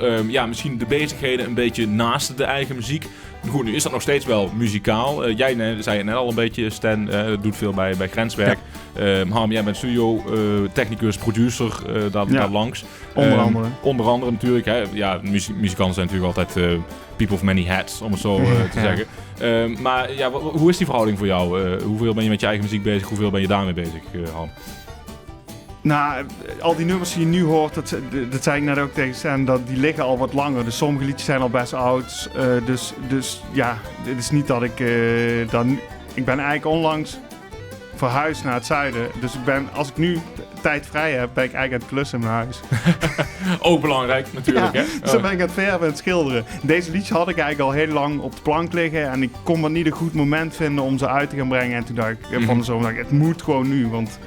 misschien de bezigheden een beetje naast de eigen muziek. Goed, nu is dat nog steeds wel muzikaal. Jij zei het net al een beetje, Stan doet veel bij Grenswerk. Ja. Harm, jij bent studio, technicus, producer, daar langs. Onder andere natuurlijk. Hè. Ja, muzikanten zijn natuurlijk altijd people of many hats, om het zo te zeggen. Maar ja, hoe is die verhouding voor jou? Hoeveel ben je met je eigen muziek bezig? Hoeveel ben je daarmee bezig, Harm? Nou, al die nummers die je nu hoort, dat zei ik net ook tegen Stan, dat die liggen al wat langer. Dus sommige liedjes zijn al best oud. Dus ja, het is niet dat ik ik ben eigenlijk onlangs verhuisd naar het zuiden. Dus als ik nu tijd vrij heb, ben ik eigenlijk aan het klussen in mijn huis. Ook belangrijk natuurlijk, ja, hè? Dus dan ben ik aan het verven en het schilderen. Deze liedjes had ik eigenlijk al heel lang op de plank liggen. En ik kon maar niet een goed moment vinden om ze uit te gaan brengen. En toen dacht ik van de zomer, het moet gewoon nu, want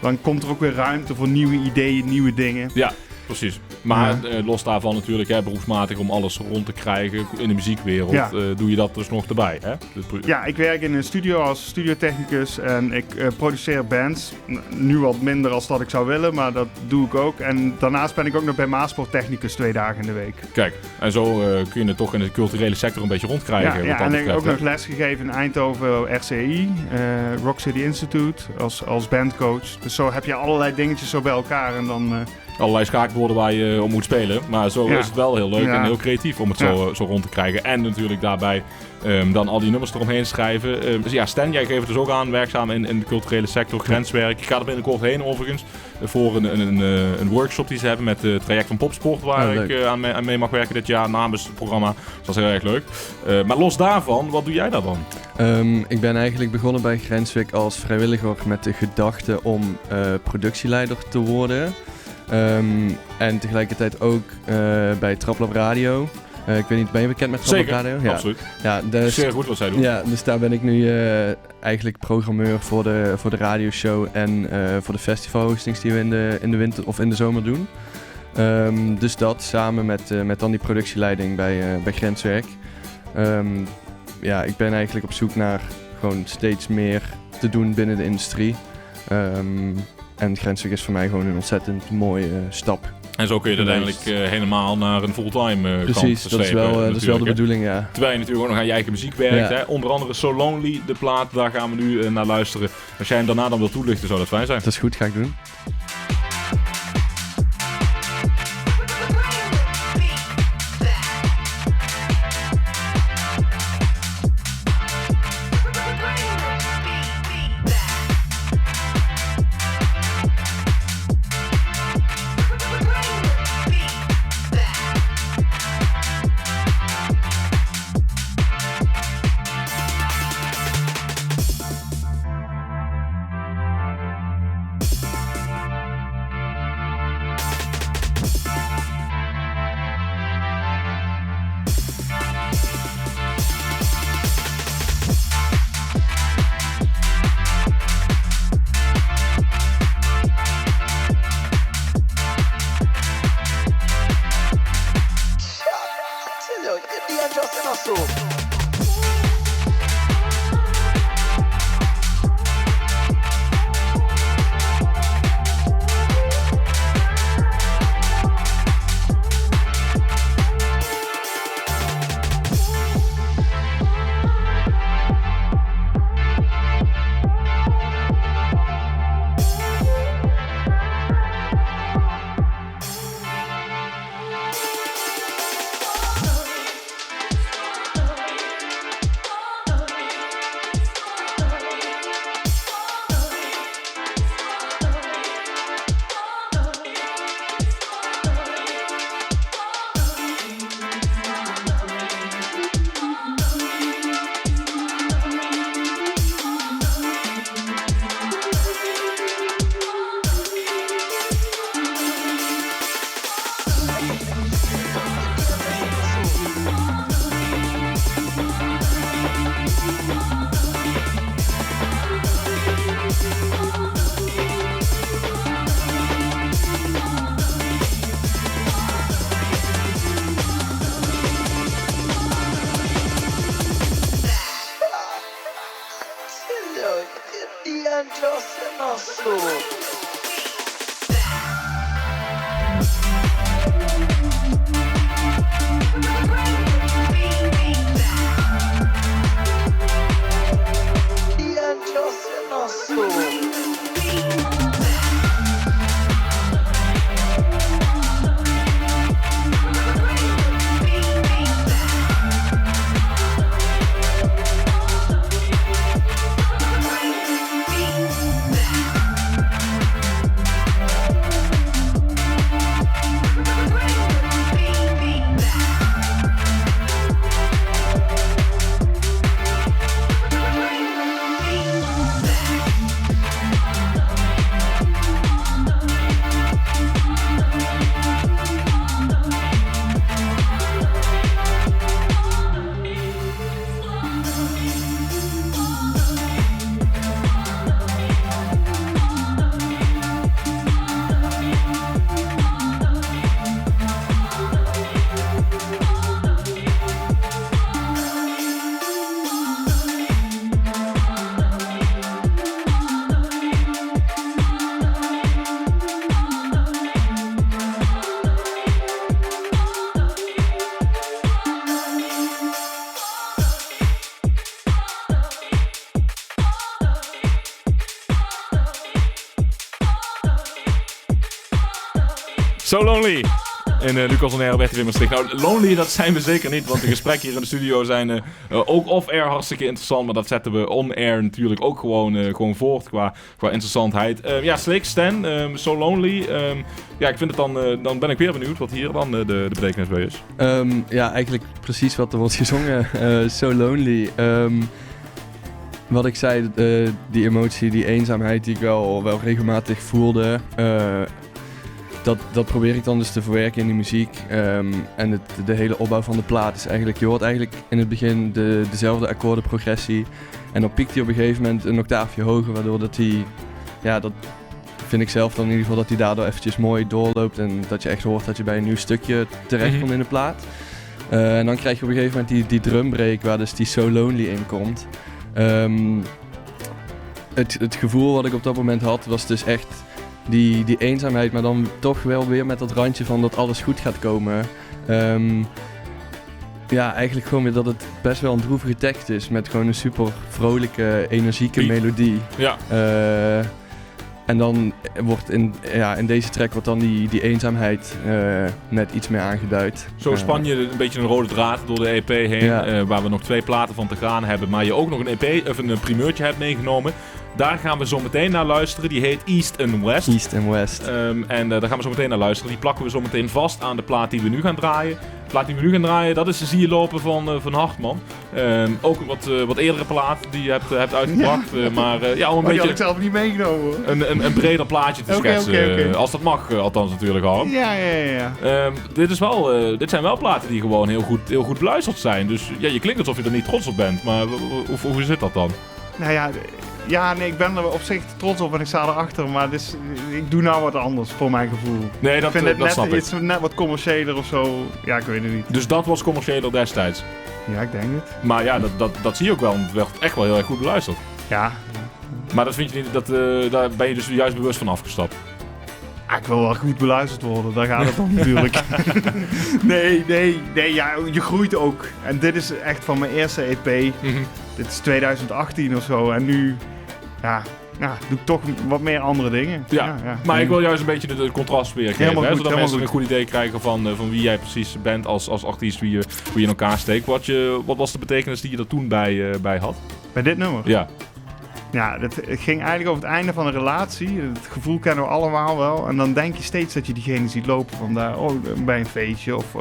dan komt er ook weer ruimte voor nieuwe ideeën, nieuwe dingen. Ja, precies. Maar los daarvan natuurlijk, beroepsmatig om alles rond te krijgen in de muziekwereld, doe je dat dus nog erbij, hè? Ja, ik werk in een studio als studiotechnicus en ik produceer bands. Nu wat minder als dat ik zou willen, maar dat doe ik ook. En daarnaast ben ik ook nog bij Maasport technicus 2 dagen in de week. Kijk, en zo kun je het toch in de culturele sector een beetje rondkrijgen. Ja, en ik heb ook nog les gegeven in Eindhoven RCI, Rock City Institute, als bandcoach. Dus zo heb je allerlei dingetjes zo bij elkaar en dan allerlei schaakborden waar je om moet spelen. Maar zo is het wel heel leuk en heel creatief om het zo rond te krijgen. En natuurlijk daarbij dan al die nummers eromheen schrijven. Dus ja, Stan, jij geeft het dus ook aan, werkzaam in de culturele sector, Grenswerk. Ik ga er binnenkort heen overigens, voor een workshop die ze hebben met het traject van Popsport, waar ik aan mee mag werken dit jaar namens het programma. Dus dat is heel erg leuk. Maar los daarvan, wat doe jij daar dan? Ik ben eigenlijk begonnen bij Grenswerk als vrijwilliger met de gedachte om productieleider te worden. En tegelijkertijd ook bij Traplab Radio. Ik weet niet, ben je bekend met Traplab Radio? Ja, absoluut. Ja, dus, zeer goed wat zij doen. Ja, dus daar ben ik nu eigenlijk programmeur voor de radioshow en voor de festivalhostings die we in de winter of in de zomer doen. Dus dat samen met dan die productieleiding bij Grenswerk. Ik ben eigenlijk op zoek naar gewoon steeds meer te doen binnen de industrie. En Grenswerk is voor mij gewoon een ontzettend mooie stap. En zo kun je uiteindelijk helemaal naar een fulltime kant slepen. Dat is wel de bedoeling, ja. Terwijl je natuurlijk ook nog aan je eigen muziek werkt. Hè? Onder andere So Lonely, de plaat, daar gaan we nu naar luisteren. Als jij hem daarna dan wilt toelichten, zou dat fijn zijn. Dat is goed, ga ik doen. So Lonely. En Lucas on Air op RTV Maastricht. Nou, lonely, dat zijn we zeker niet, want de gesprekken hier in de studio zijn ook off-air hartstikke interessant, maar dat zetten we on-air natuurlijk ook gewoon voort qua interessantheid. Slik, Stan, So Lonely. Ik vind het dan ben ik weer benieuwd wat hier dan de betekenis bij is. Eigenlijk precies wat er wordt gezongen. So Lonely. Wat ik zei, die emotie, die eenzaamheid die ik wel regelmatig voelde. Dat probeer ik dan dus te verwerken in die muziek. En de hele opbouw van de plaat is eigenlijk... Je hoort eigenlijk in het begin dezelfde akkoordenprogressie. En dan piekt hij op een gegeven moment een octaafje hoger. Waardoor dat hij... Ja, dat vind ik zelf dan in ieder geval dat hij daardoor eventjes mooi doorloopt. En dat je echt hoort dat je bij een nieuw stukje terechtkomt in de plaat. En dan krijg je op een gegeven moment die drumbreak waar dus die So Lonely in komt. Het gevoel wat ik op dat moment had was dus echt... Die eenzaamheid, maar dan toch wel weer met dat randje van dat alles goed gaat komen. Eigenlijk gewoon weer dat het best wel een droevige tekst is. Met gewoon een super vrolijke, energieke melodie. Ja. En dan wordt in deze track wordt dan die eenzaamheid net iets meer aangeduid. Zo span je een beetje een rode draad door de EP heen. Waar we nog 2 platen van te gaan hebben. Maar je ook nog een EP of een primeurtje hebt meegenomen. Daar gaan we zo meteen naar luisteren. Die heet East and West. East and West. Daar gaan we zo meteen naar luisteren. Die plakken we zo meteen vast aan de plaat die we nu gaan draaien. De plaat die we nu gaan draaien, dat is de Zie je lopen van Hartman. Ook een wat eerdere plaat die je hebt uitgebracht. Ja. Maar om een die beetje... had ik zelf niet meegenomen. Een breder plaatje te schetsen. Okay. Als dat mag, althans natuurlijk al. Ja. Dit zijn wel platen die gewoon heel goed beluisterd zijn. Dus je klinkt alsof je er niet trots op bent. Maar hoe zit dat dan? Nou ja, ik ben er op zich trots op en ik sta erachter, maar ik doe nou wat anders voor mijn gevoel. Nee, ik vind het snap ik. iets net wat commerciëler of zo. Ja, ik weet het niet. Dus dat was commerciëler destijds? Ja, ik denk het. Maar ja, dat zie je ook wel, want het werd echt wel heel erg goed beluisterd. Ja. Maar dat vind je niet, daar ben je dus juist bewust van afgestapt? Ik wil wel goed beluisterd worden, daar gaat het om natuurlijk. Nee, je groeit ook. En dit is echt van mijn eerste EP. Mm-hmm. Dit is 2018 of zo. En nu, doe ik toch wat meer andere dingen. Ja. Maar ik wil juist een beetje de contrast weer geven. Goed, zodat mensen een goed idee krijgen van wie jij precies bent als artiest, hoe je in elkaar steekt. Wat was de betekenis die je er toen bij had? Bij dit nummer? Ja. Ja, het ging eigenlijk over het einde van een relatie. Het gevoel kennen we allemaal wel. En dan denk je steeds dat je diegene ziet lopen van daar, bij een feestje of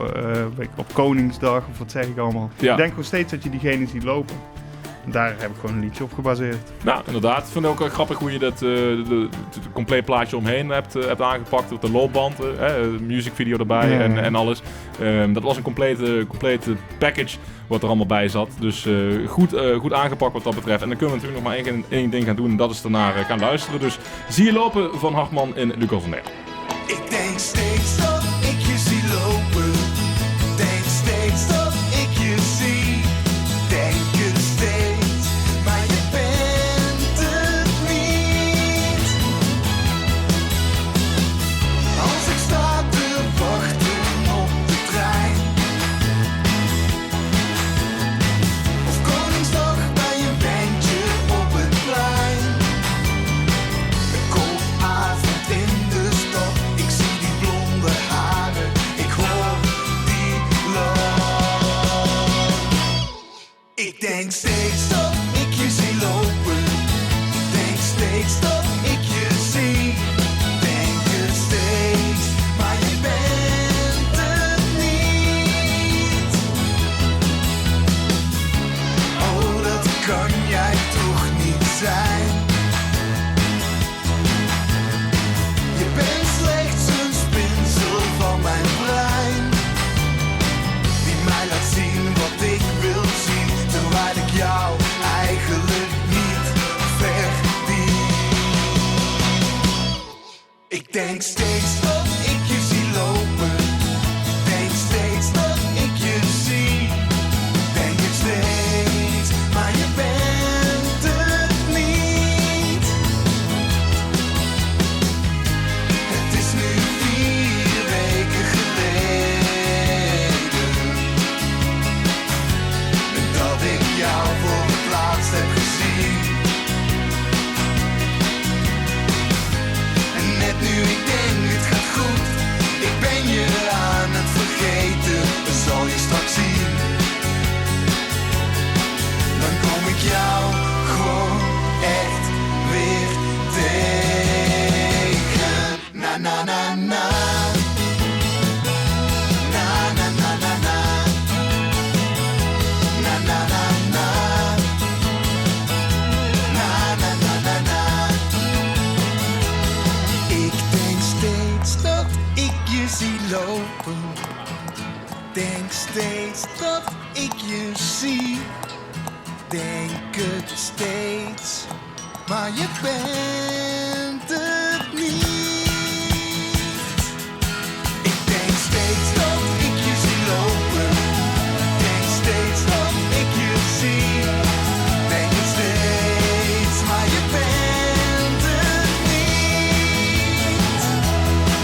op Koningsdag of wat zeg ik allemaal. Ja. Ik denk gewoon steeds dat je diegene ziet lopen. En daar heb ik gewoon een liedje op gebaseerd. Nou, inderdaad. Ik vind het ook grappig hoe je dat het compleet plaatje omheen hebt aangepakt. Met de loopband, musicvideo erbij en alles. Dat was een complete package wat er allemaal bij zat. Dus goed aangepakt wat dat betreft. En dan kunnen we natuurlijk nog maar één ding gaan doen. En dat is daarna gaan luisteren. Dus zie je lopen van Hartman in Lucas on Air. Ik denk steeds dat ik je zie lopen. Denk steeds dat ik je zie. Denk het steeds, maar je bent het niet. Als ik sta te wachten op de trein. Of Koningsdag bij een bandje op het plein. Een koopavond in de stad. Ik zie die blonde zie lopen. Denk steeds dat ik je zie. Denk het steeds, maar je bent het niet. Ik denk steeds dat ik je zie lopen. Denk steeds dat ik je zie. Denk het steeds, maar je bent het niet.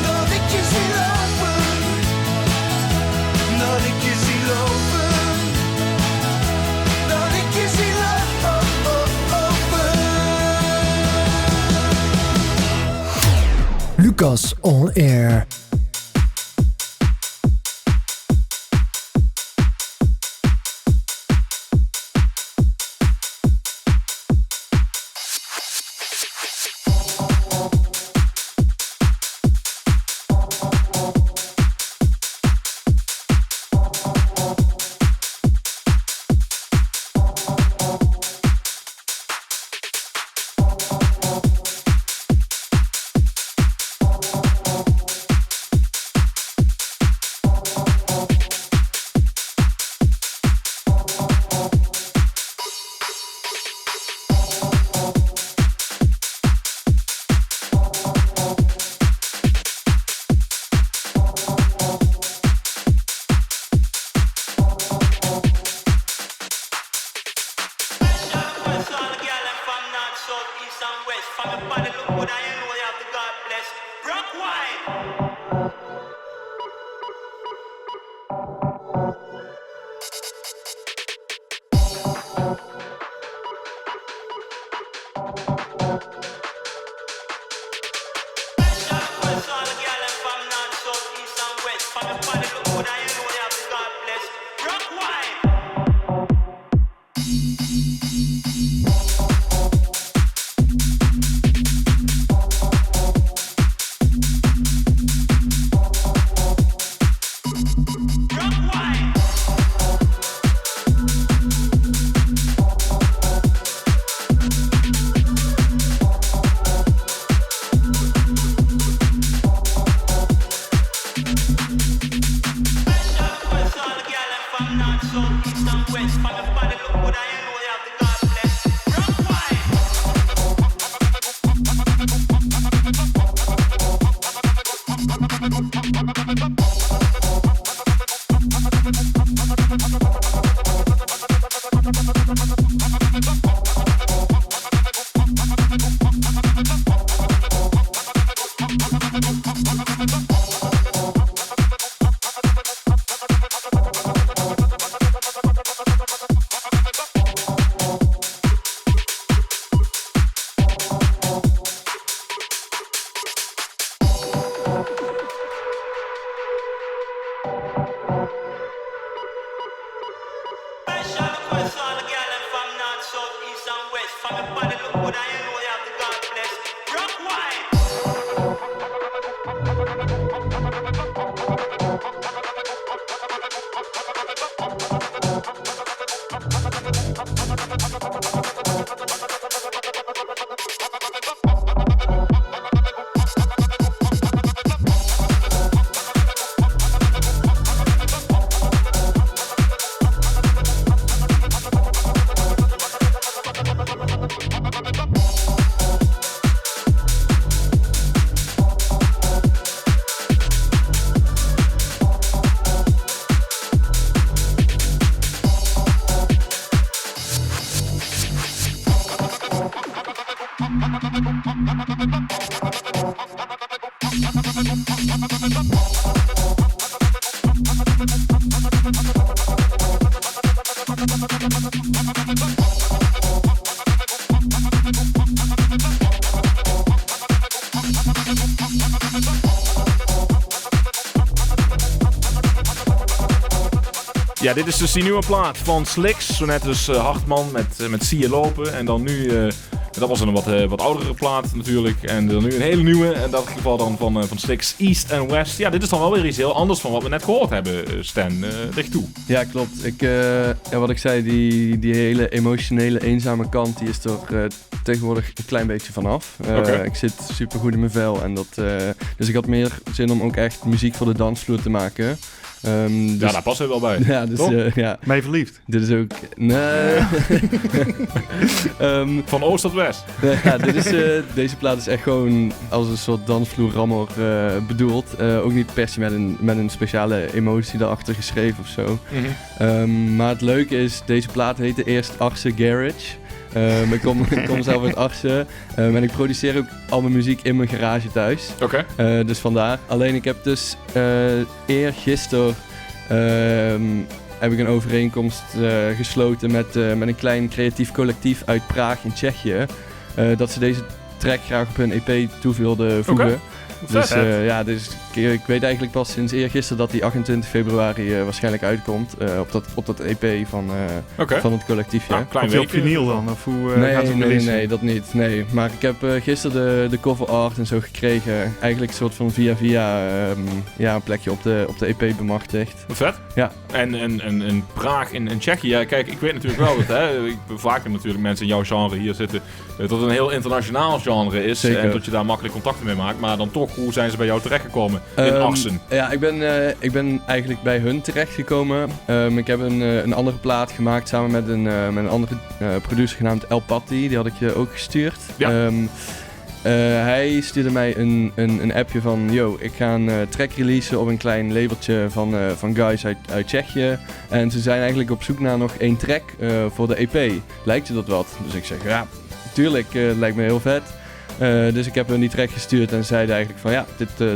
Dat ik je zie lopen. Dat ik je zie lopen. Dat ik je zie lopen. Lucas on Air. Ja, dit is dus die nieuwe plaat van Slicks. Zo net dus Hartman met Zie je lopen. En dan nu Dat was een wat oudere plaat natuurlijk. En dan nu een hele nieuwe. En dat geval dan van Styx, East and West. Ja, dit is dan wel weer iets heel anders van wat we net gehoord hebben, Stan. Licht toe. Ja, klopt. Wat ik zei, die hele emotionele, eenzame kant, die is er tegenwoordig een klein beetje vanaf. Ik zit super goed in mijn vel. En dus ik had meer zin om ook echt muziek voor de dansvloer te maken. Ja, daar past hij wel bij. Ja, dus ja. Ben je verliefd? Dit is ook... Nee. Van oost tot west. Ja, deze plaat is echt gewoon als een soort dansvloerrammer bedoeld. Ook niet per se met een speciale emotie daarachter geschreven of zo. Mm-hmm. Maar het leuke is, deze plaat heette eerst Arse Garage. Ik kom zelf uit Arsen en ik produceer ook al mijn muziek in mijn garage thuis. Oké. Dus vandaar. Alleen ik heb dus eergisteren heb ik een overeenkomst gesloten met een klein creatief collectief uit Praag in Tsjechië. Dat ze deze track graag op hun EP toe wilden voegen. Okay. Dus ik weet eigenlijk pas sinds eergisteren dat die 28 februari waarschijnlijk uitkomt op dat EP van het collectiefje. Nou, Komt hij op vinyl dan? Of hoe gaat het releasen? Nee, dat niet. Nee. Maar ik heb gisteren de cover art en zo gekregen. Eigenlijk een soort van via een plekje op de EP bemachtigd. Wat vet. Ja. En Praag in Tsjechië. Ja, kijk, ik weet natuurlijk wel dat vaker natuurlijk mensen in jouw genre hier zitten. Dat het een heel internationaal genre is. Zeker. En dat je daar makkelijk contacten mee maakt. Maar dan toch, hoe zijn ze bij jou terechtgekomen in Arsen? Ja, ik ben eigenlijk bij hun terechtgekomen. Ik heb een andere plaat gemaakt samen met een andere producer genaamd El Patti. Die had ik je ook gestuurd. Ja. Hij stuurde mij een appje van... Yo, ik ga een track releasen op een klein labeltje van guys uit Tsjechië. En ze zijn eigenlijk op zoek naar nog 1 track voor de EP. Lijkt je dat wat? Dus ik zeg, ja, tuurlijk, lijkt me heel vet. Dus ik heb hun die track gestuurd en zeiden eigenlijk van ja,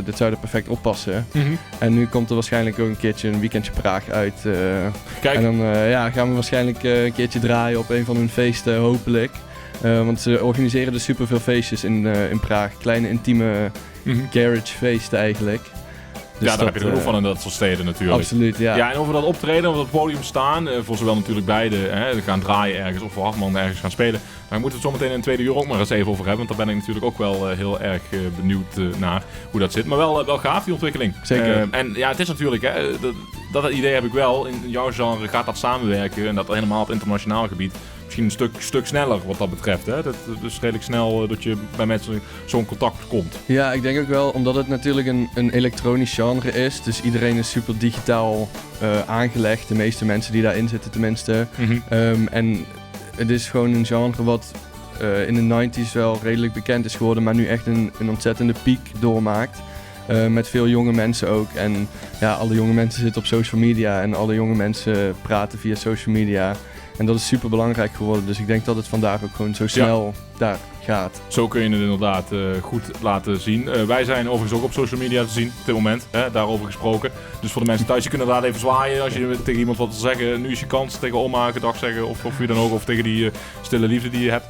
dit zou er perfect op passen. Mm-hmm. En nu komt er waarschijnlijk ook een keertje een weekendje Praag uit. Kijk. En dan gaan we waarschijnlijk een keertje draaien op een van hun feesten, hopelijk. Want ze organiseren dus superveel feestjes in Praag. Kleine, intieme garage feesten eigenlijk. Dus ja, daar heb je er ook van in dat soort steden natuurlijk. Absoluut, ja. Ja, en over dat optreden, over dat podium staan, voor zowel natuurlijk beide, gaan draaien ergens of voor Hartman ergens gaan spelen. Maar we moeten het zo meteen in 2 uur ook maar eens even over hebben, want daar ben ik natuurlijk ook wel heel erg benieuwd naar hoe dat zit. Maar wel gaaf die ontwikkeling. Zeker. En ja, het is natuurlijk, dat idee heb ik wel. In jouw genre gaat dat samenwerken en dat helemaal op internationaal gebied. Misschien een stuk sneller wat dat betreft. Hè? Dat is redelijk snel dat je bij mensen zo'n contact komt. Ja, ik denk ook wel omdat het natuurlijk een elektronisch genre is. Dus iedereen is super digitaal aangelegd. De meeste mensen die daarin zitten tenminste. Mm-hmm. En het is gewoon een genre wat in de 90s wel redelijk bekend is geworden. Maar nu echt een ontzettende piek doormaakt. Met veel jonge mensen ook. En ja, alle jonge mensen zitten op social media. En alle jonge mensen praten via social media. En dat is super belangrijk geworden, dus ik denk dat het vandaag ook gewoon zo snel daar gaat. Zo kun je het inderdaad goed laten zien. Wij zijn overigens ook op social media te zien op dit moment, daarover gesproken. Dus voor de mensen thuis, je kunt inderdaad even zwaaien als je tegen iemand wat wil zeggen. Nu is je kans, tegen oma gedag zeggen of wie dan ook, of tegen die stille liefde die je hebt.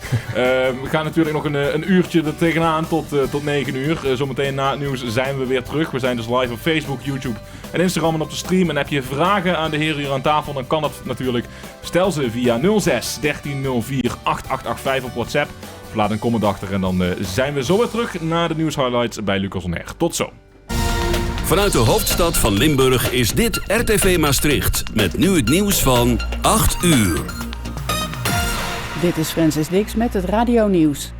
We gaan natuurlijk nog een uurtje er tegenaan tot 9 uur. Zometeen na het nieuws zijn we weer terug. We zijn dus live op Facebook, YouTube en Instagram en op de stream. En heb je vragen aan de heren hier aan tafel, dan kan dat natuurlijk. Stel ze via 06 1304 8885 op WhatsApp. Of laat een comment achter en dan zijn we zo weer terug naar de nieuwshighlights bij Lucas On Air. Tot zo. Vanuit de hoofdstad van Limburg is dit RTV Maastricht. Met nu het nieuws van 8 uur. Dit is Francis Dix met het radionieuws.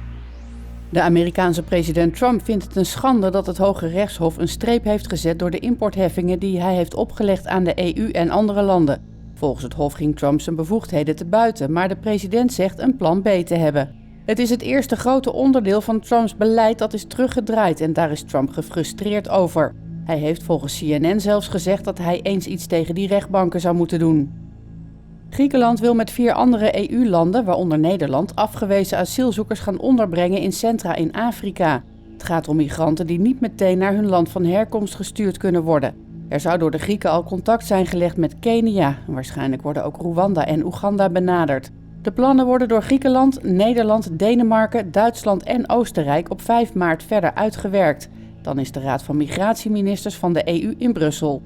De Amerikaanse president Trump vindt het een schande dat het Hoge Rechtshof een streep heeft gezet door de importheffingen die hij heeft opgelegd aan de EU en andere landen. Volgens het Hof ging Trump zijn bevoegdheden te buiten, maar de president zegt een plan B te hebben. Het is het eerste grote onderdeel van Trumps beleid dat is teruggedraaid en daar is Trump gefrustreerd over. Hij heeft volgens CNN zelfs gezegd dat hij eens iets tegen die rechtbanken zou moeten doen. Griekenland wil met 4 andere EU-landen, waaronder Nederland, afgewezen asielzoekers gaan onderbrengen in centra in Afrika. Het gaat om migranten die niet meteen naar hun land van herkomst gestuurd kunnen worden. Er zou door de Grieken al contact zijn gelegd met Kenia. Waarschijnlijk worden ook Rwanda en Oeganda benaderd. De plannen worden door Griekenland, Nederland, Denemarken, Duitsland en Oostenrijk op 5 maart verder uitgewerkt. Dan is de Raad van Migratieministers van de EU in Brussel.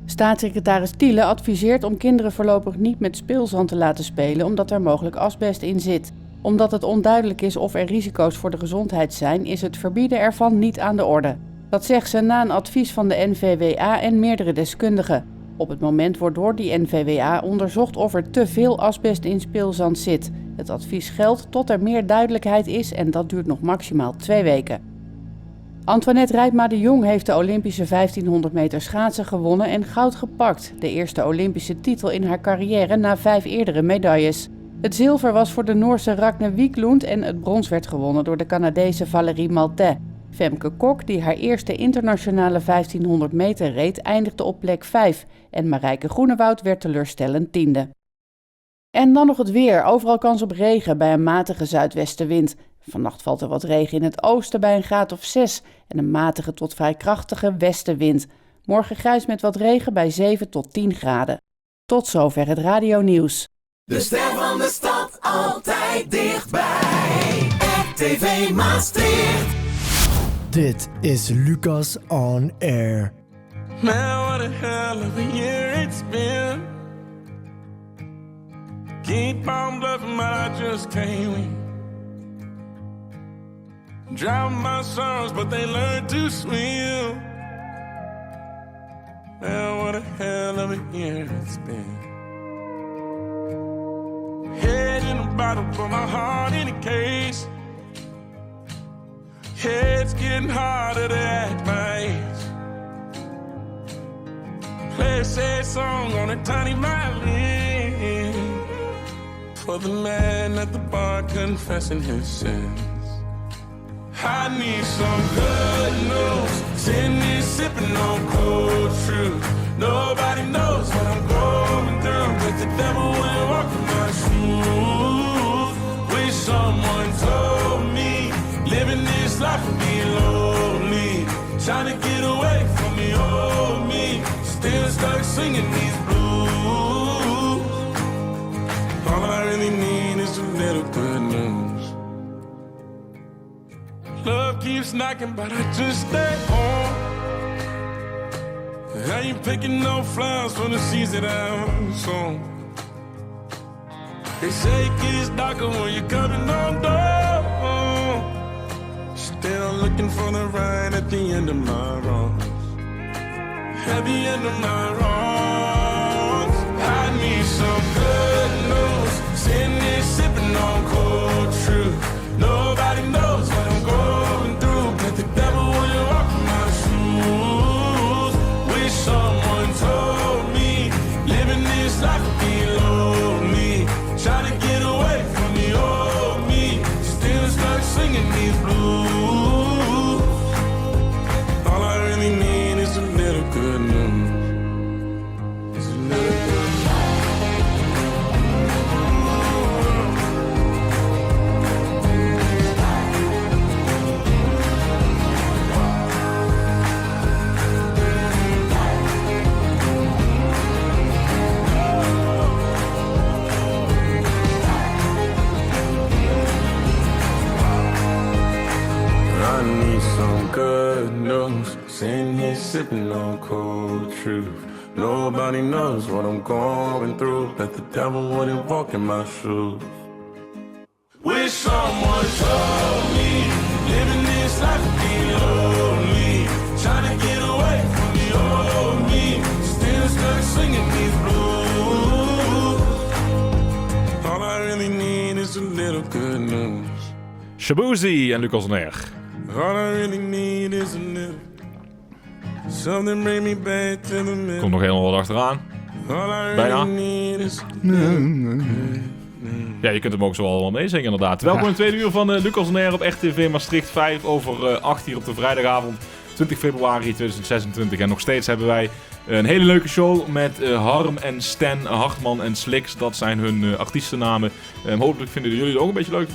Staatssecretaris Thiele adviseert om kinderen voorlopig niet met speelzand te laten spelen omdat er mogelijk asbest in zit. Omdat het onduidelijk is of er risico's voor de gezondheid zijn, is het verbieden ervan niet aan de orde. Dat zegt ze na een advies van de NVWA en meerdere deskundigen. Op het moment wordt door die NVWA onderzocht of er te veel asbest in speelzand zit. Het advies geldt tot er meer duidelijkheid is en dat duurt nog maximaal 2 weken. Antoinette Rijpma de Jong heeft de Olympische 1500 meter schaatsen gewonnen en goud gepakt. De eerste Olympische titel in haar carrière na 5 eerdere medailles. Het zilver was voor de Noorse Ragne Wiklund en het brons werd gewonnen door de Canadese Valérie Maltais. Femke Kok, die haar eerste internationale 1500 meter reed, eindigde op plek 5 en Marijke Groenewoud werd teleurstellend 10e. En dan nog het weer. Overal kans op regen bij een matige zuidwestenwind. Vannacht valt er wat regen in het oosten bij een graad of 6 en een matige tot vrij krachtige westenwind. Morgen grijs met wat regen bij 7 tot 10 graden. Tot zover het radionieuws. De ster van de stad altijd dichtbij. RTV Maastricht. Dit is Lucas on Air. Man, what a hell of a year it's been. Keep on bluffing, but I just can't win. Drown my songs, but they learn to swim. Man, what a hell of a year it's been. Head in a bottle, put my heart in a case. It's getting harder to act my age. Play a sad song on a tiny violin for the man at the bar confessing his sins. I need some good news. Sitting here sipping on cold truth. Nobody knows what I'm going through, but the devil will walk in my shoes. Wish someone told me living this life would be lonely. Trying to get away from the old me. Still stuck singing these blues. All I really need is a little good news. Love keeps knocking, but I just stay home. I ain't picking no flowers for the seeds that I'm sown. They say it gets darker when you're coming on door. Still looking for the right at the end of my road. At the end of my road, I need some good news. Sitting there sipping on cold truth. Nobody knows what I'm going through, but the devil will walk in my shoes. Wish someone told me living this life would be lonely. Trying to get away from the old me. Still stuck singing these blues. All I really need is a little good news. Is a little good news. I need some good news. Sitting here sipping on cold truth. Nobody knows what I'm going through. That the devil wouldn't walk in my shoes. Wish someone told me living this life would be lonely. Trying to get away from the old me. Still stuck singing these blues. All I really need is a little good news. Shabuzi en Lucas on Air. All I really need is a little something bring me back to the middle. Komt nog helemaal wat achteraan. All I Bijna. really need is Ja, je kunt hem ook zo allemaal meezingen inderdaad. Welkom in het tweede uur van Lucas on Air op RTV Maastricht 5 over 8 hier op de vrijdagavond 20 februari 2026. En nog steeds hebben wij een hele leuke show met Harm en Stan, Hartman en Slix. Dat zijn hun artiestennamen. Hopelijk vinden jullie het ook een beetje leuk.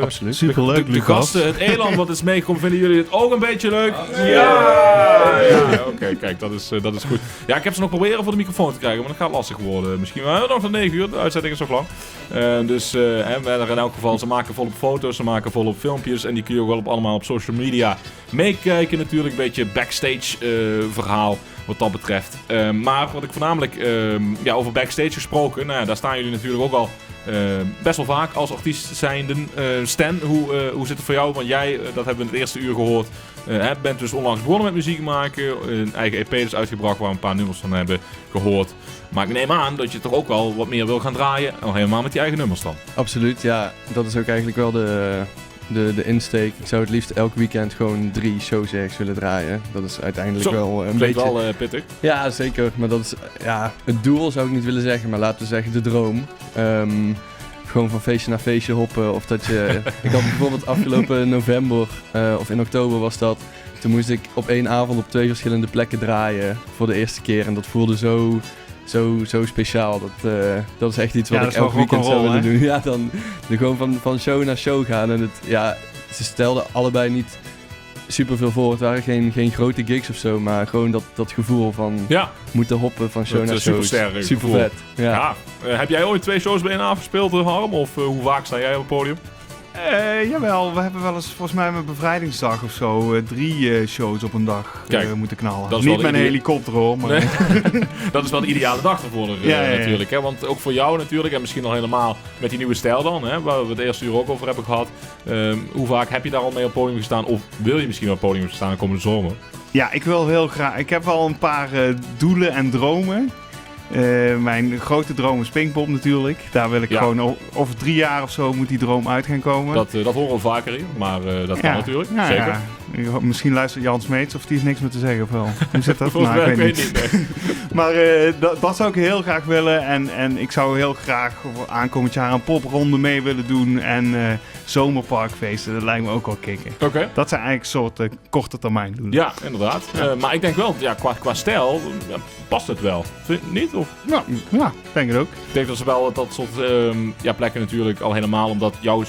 Absoluut. Superleuk, de Lucas. gasten, het eland wat is meegekomen, vinden jullie het ook een beetje leuk? Ja! Oké, kijk, dat is goed. Ja, ik heb ze nog proberen voor de microfoon te krijgen, maar dat gaat lastig worden. Misschien wel nog tot 9 uur, de uitzending is nog lang. In elk geval, ze maken volop foto's, ze maken volop filmpjes. En die kun je ook wel allemaal op social media meekijken natuurlijk. Een beetje backstage verhaal wat dat betreft. Maar wat ik voornamelijk over backstage gesproken, nou ja, daar staan jullie natuurlijk ook al Best wel vaak als artiest zijnde. Stan, hoe zit het voor jou? Want jij, dat hebben we in het eerste uur gehoord, bent dus onlangs begonnen met muziek maken. Een eigen EP is uitgebracht waar we een paar nummers van hebben gehoord. Maar ik neem aan dat je toch ook wel wat meer wil gaan draaien. Al helemaal met die eigen nummers dan. Absoluut, ja. Dat is ook eigenlijk wel de insteek. Ik zou het liefst elk weekend gewoon 3 shows ergens willen draaien. Dat is uiteindelijk wel een beetje... wel pittig. Ja, zeker. Maar dat is het doel zou ik niet willen zeggen, maar laten we zeggen de droom. Gewoon van feestje naar feestje hoppen. Of dat je... Ik had bijvoorbeeld afgelopen november, of in oktober was dat. Toen moest ik op 1 avond op 2 verschillende plekken draaien voor de eerste keer. En dat voelde zo speciaal. Dat is echt iets wat ik elk weekend zou willen doen. Ja, dan gewoon van show naar show gaan. En ze stelden allebei niet super veel voor. Het waren geen grote gigs of zo, maar gewoon dat gevoel van moeten hoppen van show naar show. Super vet. Ja. Heb jij ooit 2 shows bij een avond gespeeld, Harm? Of hoe vaak sta jij op het podium? Jawel, we hebben wel eens volgens mij met bevrijdingsdag of zo 3 shows op een dag moeten knallen. Dat is niet met een helikopter hoor, maar... Nee. Dat is wel de ideale dag ervoor natuurlijk. Hè? Want ook voor jou natuurlijk, en misschien al helemaal met die nieuwe stijl dan, hè, waar we het eerste uur ook over hebben gehad. Hoe vaak heb je daar al mee op het podium gestaan? Of wil je misschien op het podium staan komende zomer? Ja, ik wil heel graag. Ik heb wel een paar doelen en dromen. Mijn grote droom is Pinkpop natuurlijk. Daar wil ik gewoon over 3 jaar of zo moet die droom uit gaan komen. Dat horen we vaker hier, maar dat kan natuurlijk. Ja, zeker. Ja. Misschien luistert Jan Smeets of die heeft niks meer te zeggen of wel. Hoe zit dat? Volgens mij, ik weet niet. Nee. Maar dat zou ik heel graag willen. En ik zou heel graag aankomend jaar een popronde mee willen doen. En zomerparkfeesten, dat lijkt me ook wel kicken. Okay. Dat zijn eigenlijk soorten korte termijn doelen. Ja, inderdaad. Maar ik denk wel, qua stijl past het wel. Vind je niet? Of? Ja, denk het ook. Ik denk dat ze wel dat soort plekken natuurlijk al helemaal, omdat jouw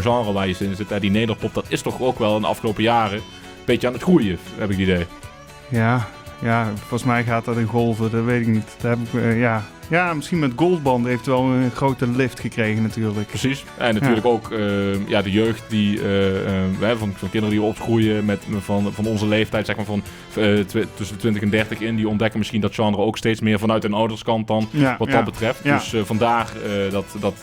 genre waar je in zit, die nederpop, dat is toch ook wel in de afgelopen jaren een beetje aan het groeien, heb ik het idee. Ja, volgens mij gaat dat in golven, dat weet ik niet. Daar heb ik, ja, misschien met Goldband heeft wel een grote lift gekregen natuurlijk. Precies. En natuurlijk ook de jeugd die van kinderen die opgroeien van onze leeftijd, zeg maar van tussen de 20 en 30 in, die ontdekken misschien dat genre ook steeds meer vanuit hun ouderskant dan, dat betreft. Ja. Dus vandaar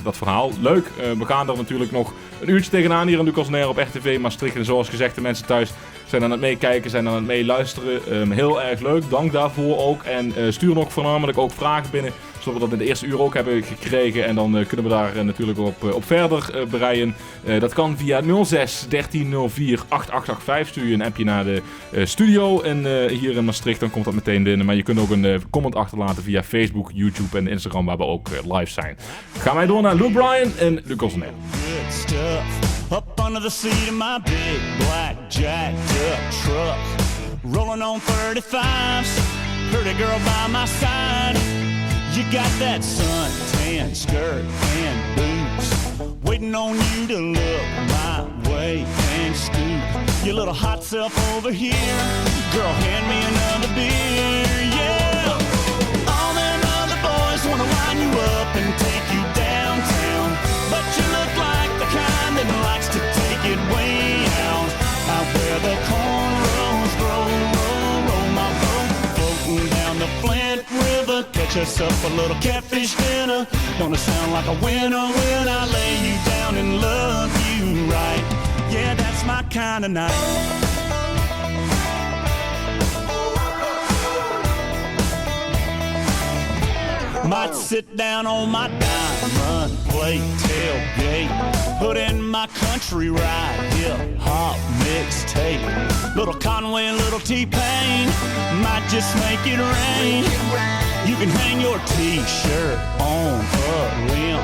dat verhaal. Leuk. We gaan er natuurlijk nog een uurtje tegenaan hier in Lucas Nair op RTV Maastricht. En zoals gezegd, de mensen thuis zijn aan het meekijken, zijn aan het meeluisteren. Heel erg leuk. Dank daarvoor ook. En stuur nog voornamelijk ook vragen binnen, zodat we dat in de eerste uur ook hebben gekregen. En dan kunnen we daar natuurlijk op verder breien. Dat kan via 06 1304 8885. Stuur je een appje naar de studio. En hier in Maastricht, dan komt dat meteen binnen. Maar je kunt ook een comment achterlaten via Facebook, YouTube en Instagram, waar we ook live zijn. Gaan wij door naar Luke Bryan en Lucas Nair. Good stuff. Up under the seat of my big black jacked up truck. Rolling on 35s. Pretty girl by my side. You got that suntan skirt and boots, waiting on you to look my way and scoop your little hot self over here. Girl, hand me another beer, yeah. All them other boys wanna line you up and take you downtown, but you look like the kind that likes to take it way out where the cornrows grow. Roll my boat, floating down the Flint River. Catch us up a little catfish dinner. Gonna sound like a winner when I lay you down and love you right. Yeah, that's my kind of night. Might sit down on my diamond plate tailgate, put in my country ride, hip-hop mixtape. Little Conway and little T-Pain might just make it rain. You can hang your t-shirt on a limb,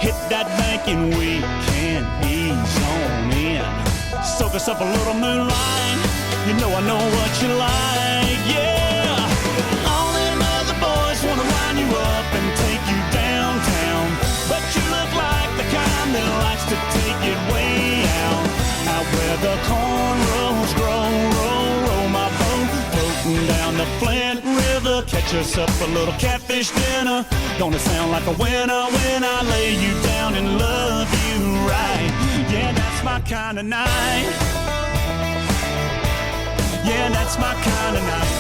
hit that bank and we can ease on in. Soak us up a little moonlight, you know I know what you like, yeah. All them other boys wanna line you up and take you downtown, but you look like the kind that likes to take it way out where the cornrows grow. Roll my boat, floating down the Flint River. Catch us up a little catfish dinner. Gonna sound like a winner when I lay you down and love you right. Yeah, that's my kind of night. Yeah, that's my kind of night.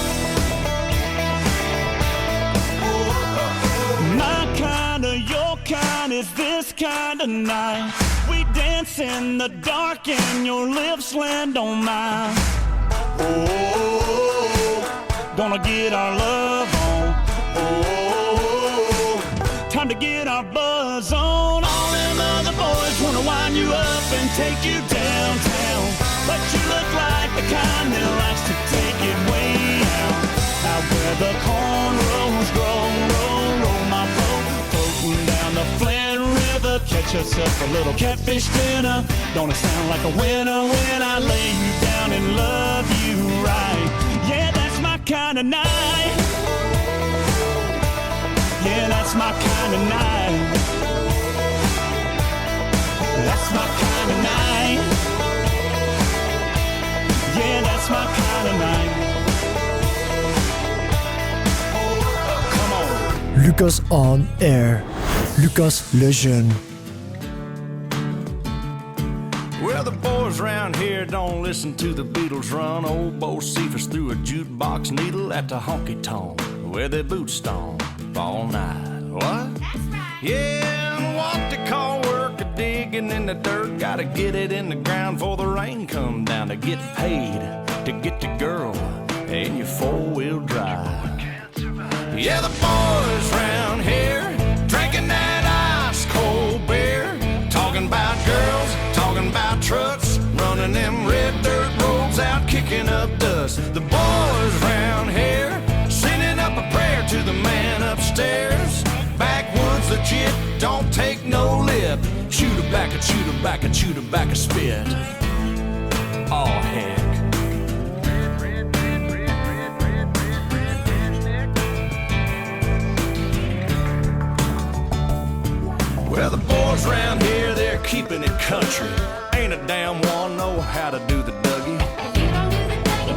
My kind of, your kind, is this kind of night. We dance in the dark and your lips land on mine. Oh, gonna get our love on. Oh, time to get our buzz on. All them other boys wanna wind you up and take you downtown, but you look like the kind that likes to take it way out. Out where the cornrows grow, roll my boat, floating down the Flint River. Catch yourself a little catfish dinner. Don't it sound like a winner when I lay you down and love you right? Yeah, that's my kind of night. Yeah, that's my kind of night. That's my kind of night. Yeah, that's my kind of night. Come on. Lucas on Air. Lucas Lejeune. Well, the boys around here don't listen to the Beatles run. Old Bo Cephas threw a jukebox needle at the honky-tonk where their boots stomp all night. What? Yeah, and what they call work a digging in the dirt. Gotta get it in the ground before the rain come down to get paid, to get the girl in your four-wheel drive. Yeah, the boys round here drinking that ice-cold beer, talking about girls, talking about trucks, running them red dirt roads out, kicking up dust. The boys round here sending up a prayer to the man upstairs. Backwoods legit, don't take no lip. Shoot a back, a shoot a back, a shoot a back, a spit. Oh heck. Well, the boys around here, they're keeping it country. Ain't a damn one know how to do the Dougie.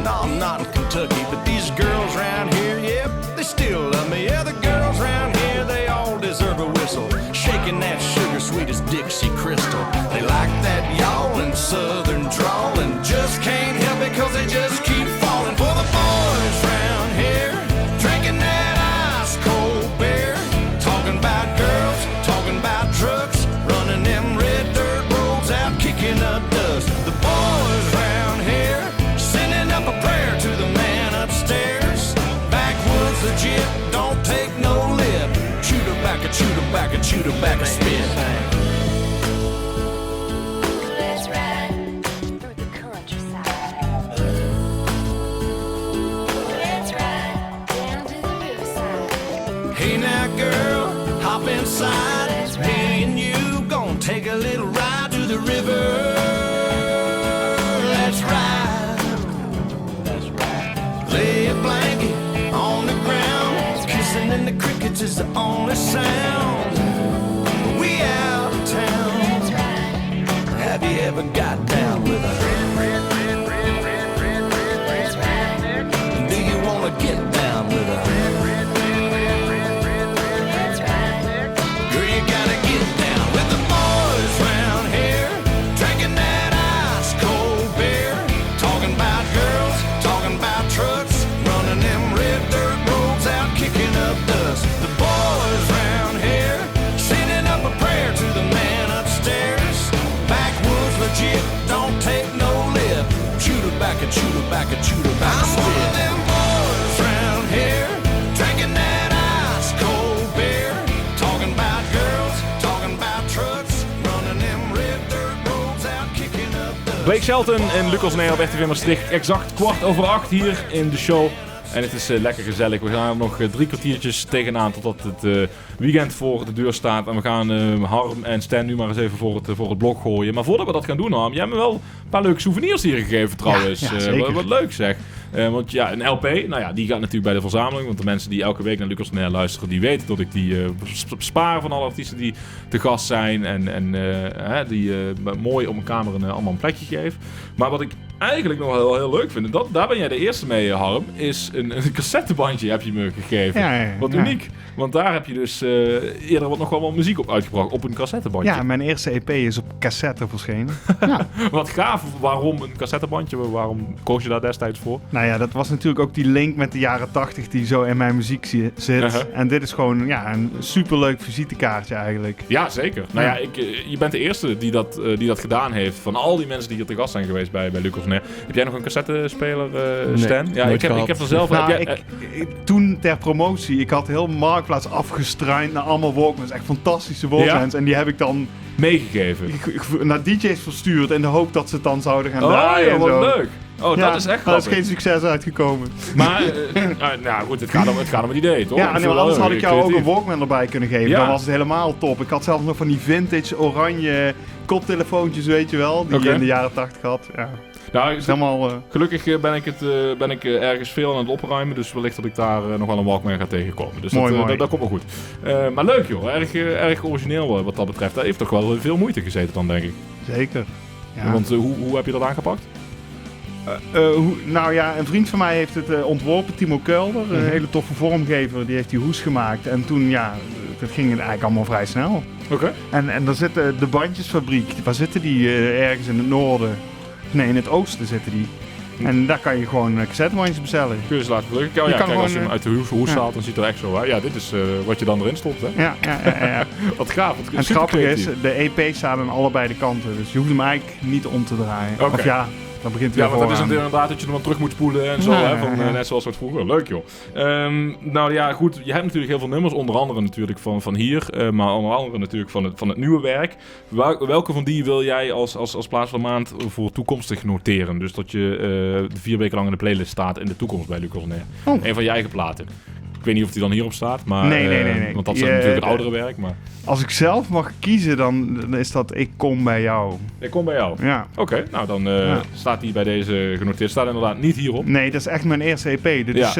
No, I'm not in Kentucky, but these girls around here, yep, they still love me. Yeah, the girls around here, they all deserve a whistle. Shaking that sugar sweet as Dixie Crystal. They like that yawling southern drawl and just can't help it cause they just keep falling for the boys around here. Drinking that ice cold beer, talking about girls, talking about trucks, running them red dirt roads out, kicking up dust. The boys around here sending up a prayer to the man upstairs. Backwoods legit, don't take no lip. Shoot her back, a shoot her back, a shoot her back, a spit. Let's ride through the countryside. Let's ride down to the riverside. Hey now girl, hop inside. Me and you gon' take a little ride to the river. Let's ride. Let's ride. Lay a blanket on the ground. Kissing in the crickets is the only sound. We out of town. Let's ride. Have you ever got down with a Let's ride. Do you wanna get down with a Let's ride. Girl, you gotta get down with the boys round here, drinking that ice cold beer, talking about girls, talking about trucks, running them red dirt roads out, kicking up dust. The boys round here sending up a prayer to the man upstairs. Backwoods legit, don't take no lip. Shoot her back and shoot her back and shoot her back. I'm one of them boys round here, drinking that ice cold beer, talking about girls, talking about trucks, running them red dirt roads out, kicking up dust. Blake Shelton en Lucas Neer op RTV Maastricht. Exact 7:15 hier in de show. En het is lekker gezellig. We gaan er nog 3 kwartiertjes tegenaan totdat het weekend voor de deur staat. En we gaan Harm en Stan nu maar eens even voor het blok gooien. Maar voordat we dat gaan doen, Harm, jij hebt me wel een paar leuke souvenirs hier gegeven trouwens. Ja, zeker. Wat leuk zeg. Want ja, een LP, nou ja, die gaat natuurlijk bij de verzameling. Want de mensen die elke week naar Lucas Neer luisteren, die weten dat ik die spaar van alle artiesten die te gast zijn. En die mooi op mijn kamer allemaal een plekje geef. Maar wat ik eigenlijk nog wel heel leuk vind, daar ben jij de eerste mee, Harm, is een cassettebandje heb je me gegeven. Ja. Wat uniek. Want daar heb je dus eerder nog wel wat muziek op uitgebracht, op een cassettebandje. Ja, mijn eerste EP is op cassette verschenen. Ja. Wat gaaf. Waarom een cassettebandje? Waarom koos je daar destijds voor? Nou ja, dat was natuurlijk ook die link met de jaren 80 die zo in mijn muziek zit. En dit is gewoon een superleuk visitekaartje eigenlijk. Ja, zeker. Nou ja, je bent de eerste die dat gedaan heeft. Van al die mensen die hier te gast zijn geweest bij Lucas On Air. Heb jij nog een cassettespeler, Stan? Nee, Ja, ik heb er zelf... Toen ter promotie, ik had heel Marktplaats afgestruind naar allemaal Walkmans. Echt fantastische Walkmans. Ja? En die heb ik dan meegegeven. Naar DJ's verstuurd in de hoop dat ze het dan zouden gaan draaien. Oh, wat leuk. Oh, dat is echt grappig. Daar is geen succes uitgekomen. Maar, nou goed, het gaat om het idee, toch? Ja, anders had ik jou ook een Walkman erbij kunnen geven. Ja. Dan was het helemaal top. Ik had zelfs nog van die vintage oranje koptelefoontjes, weet je wel. Die je in de jaren 80 had. Ja. Nou, gelukkig ben ik ergens veel aan het opruimen. Dus wellicht dat ik daar nog wel een Walkman ga tegenkomen. Dus mooi. Dat komt wel goed. Maar leuk joh, erg origineel wat dat betreft. Daar heeft toch wel veel moeite gezeten dan, denk ik. Zeker. Ja. Want hoe heb je dat aangepakt? Nou ja, een vriend van mij heeft het ontworpen, Timo Kuilder. Een hele toffe vormgever, die heeft die hoes gemaakt. En toen, dat ging eigenlijk allemaal vrij snel. Oké. En daar zit de bandjesfabriek. Waar zitten die? Ergens in het noorden. Nee, in het oosten zitten die. En daar kan je gewoon cassettebandjes bestellen. Kun je ze laten drukken? Kijk, als je hem uit de hoes haalt, dan ziet het er echt zo uit. Ja, dit is wat je dan erin stopt, hè? Ja. Wat gaaf. En het grappige is, de EP staat aan allebei de kanten. Dus je hoeft hem eigenlijk niet om te draaien. Okay. Of ja, dan begint het weer want dat is inderdaad dat je hem dan terug moet spoelen en zo. Net zoals wat vroeger. Leuk, joh. Nou ja, goed. Je hebt natuurlijk heel veel nummers. Onder andere natuurlijk van hier. Maar onder andere natuurlijk van het nieuwe werk. Welke van die wil jij als plaats van de maand voor toekomstig noteren? Dus dat je 4 weken lang in de playlist staat in de toekomst bij Lucas On Air. Een van je eigen platen. Ik weet niet of die dan hierop staat, maar... Nee. Want dat is natuurlijk het oudere werk, maar... Als ik zelf mag kiezen, dan is dat Ik Kom Bij Jou. Ik Kom Bij Jou? Ja. Oké, nou dan staat die bij deze genoteerd. Staat inderdaad niet hierop. Nee, dat is echt mijn eerste EP. Dit is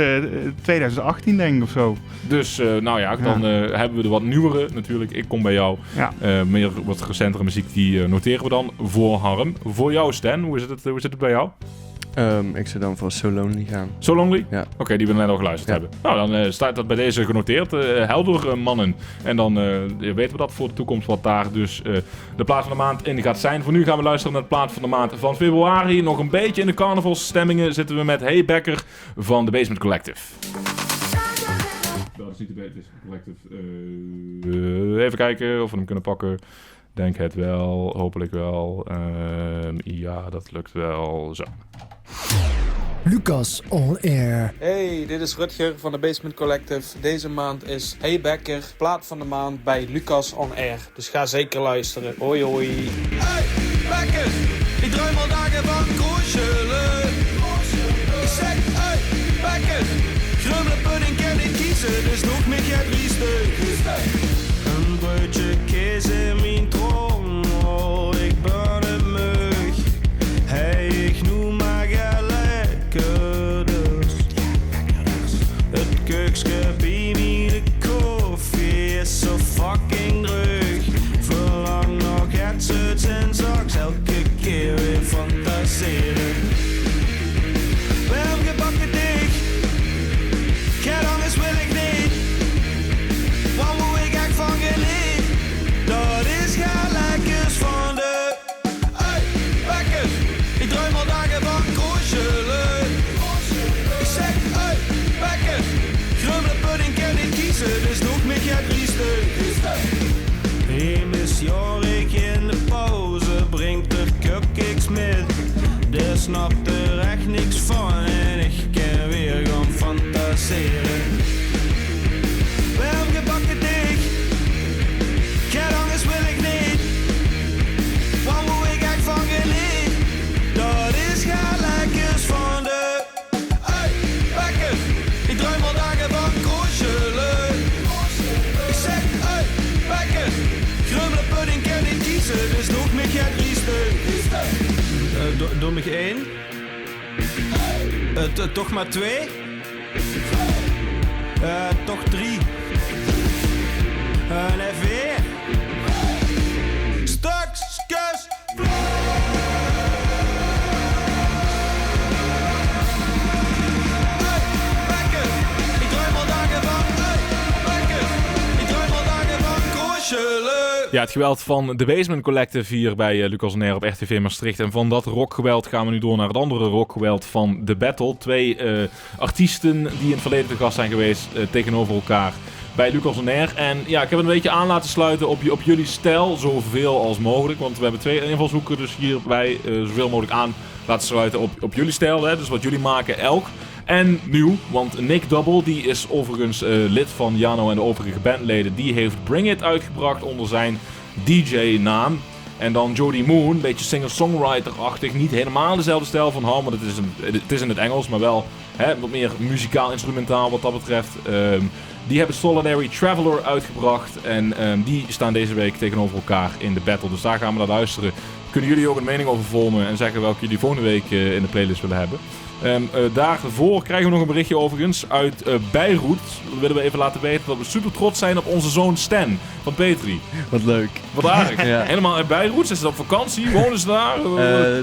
2018 denk ik of zo. Dus dan hebben we de wat nieuwere natuurlijk. Ik Kom Bij Jou. Ja. Meer wat recentere muziek, die noteren we dan voor Harm. Voor jou, Stan, hoe zit het bij jou? Ik zou dan voor So Lonely gaan. So Lonely? Ja. Oké, die we net al geluisterd hebben. Nou, dan staat dat bij deze genoteerd. Helder mannen. En dan weten we dat voor de toekomst wat daar dus de plaat van de maand in gaat zijn. Voor nu gaan we luisteren naar de plaat van de maand van februari. Nog een beetje in de carnavalsstemmingen zitten we met Hey Becker van The Basement Collective. Dat is niet de Basement Collective. Even kijken of we hem kunnen pakken. Denk het wel, hopelijk wel. Ja, dat lukt wel. Zo. Lucas On Air. Hey, dit is Rutger van de Basement Collective. Deze maand is Hey Becker, plaat van de maand bij Lucas On Air. Dus ga zeker luisteren. Hoi hoi. Hey Becker, ik droom al dagen van kroosjelen. Ik zeg hey Becker, grummelen pudding kan ik kiezen, dus nog meer gaat rieste. Een broodje kaas in mijn trommel, ik ben een mug. Hey, ik noem maar lekker dus. Het keukske bij mij, de koffie is zo fucking druk. Verlang nog het zoets en straks elke keer weer fantaseren. Wel gebakken dik, geen anders wil ik niet. Wat moet ik echt van geniet? Dat is gelijkers van de hey, Becker, ik droom al dagen van kroosjelen. Ik zeg hey, Becker, grummelen pudding kan ik kiezen, dus nog meer gaat rieste. Is Jorik in de pauze, brengt er cupcakes met. Der snapt er echt niks van en ik kan weer gaan fantaseren. Wel gebakken dik, geen anders wil ik niet. Wat moet ik echt van geniet? Dat is gelijkers van de hey, Becker, ik droom al dagen van kroosjelen. Ik zeg hey, Becker, grummelen pudding kan ik kiezen, dus nog meer gaat rieste. Doe nog 1. Toch maar 2. Toch 3. En even weer. Stukjes. Ja, het geweld van The Basement Collective hier bij Lucas on Air op RTV Maastricht. En van dat rockgeweld gaan we nu door naar het andere rockgeweld van The Battle. 2 artiesten die in het verleden te gast zijn geweest tegenover elkaar bij Lucas on Air. En ja, ik heb het een beetje aan laten sluiten op jullie stijl, zoveel als mogelijk. Want we hebben 2 invalshoeken, dus hierbij zoveel mogelijk aan laten sluiten op jullie stijl. Hè? Dus wat jullie maken elk. En nieuw, want Nick Double, die is overigens lid van Jano en de overige bandleden. Die heeft Bring It uitgebracht onder zijn DJ-naam. En dan Jody Moon, een beetje singer-songwriter-achtig. Niet helemaal dezelfde stijl van haar, maar het is in het Engels, maar wel wat meer muzikaal-instrumentaal wat dat betreft. Die hebben Solitary Traveler uitgebracht en die staan deze week tegenover elkaar in de battle. Dus daar gaan we naar luisteren. Kunnen jullie ook een mening over vormen en zeggen welke jullie volgende week in de playlist willen hebben. Daarvoor krijgen we nog een berichtje overigens uit Beirut. Dat willen we even laten weten dat we super trots zijn op onze zoon Stan van Petri. Wat leuk. Wat aardig. Ja. Helemaal uit Beirut. Zijn ze op vakantie? Wonen ze daar?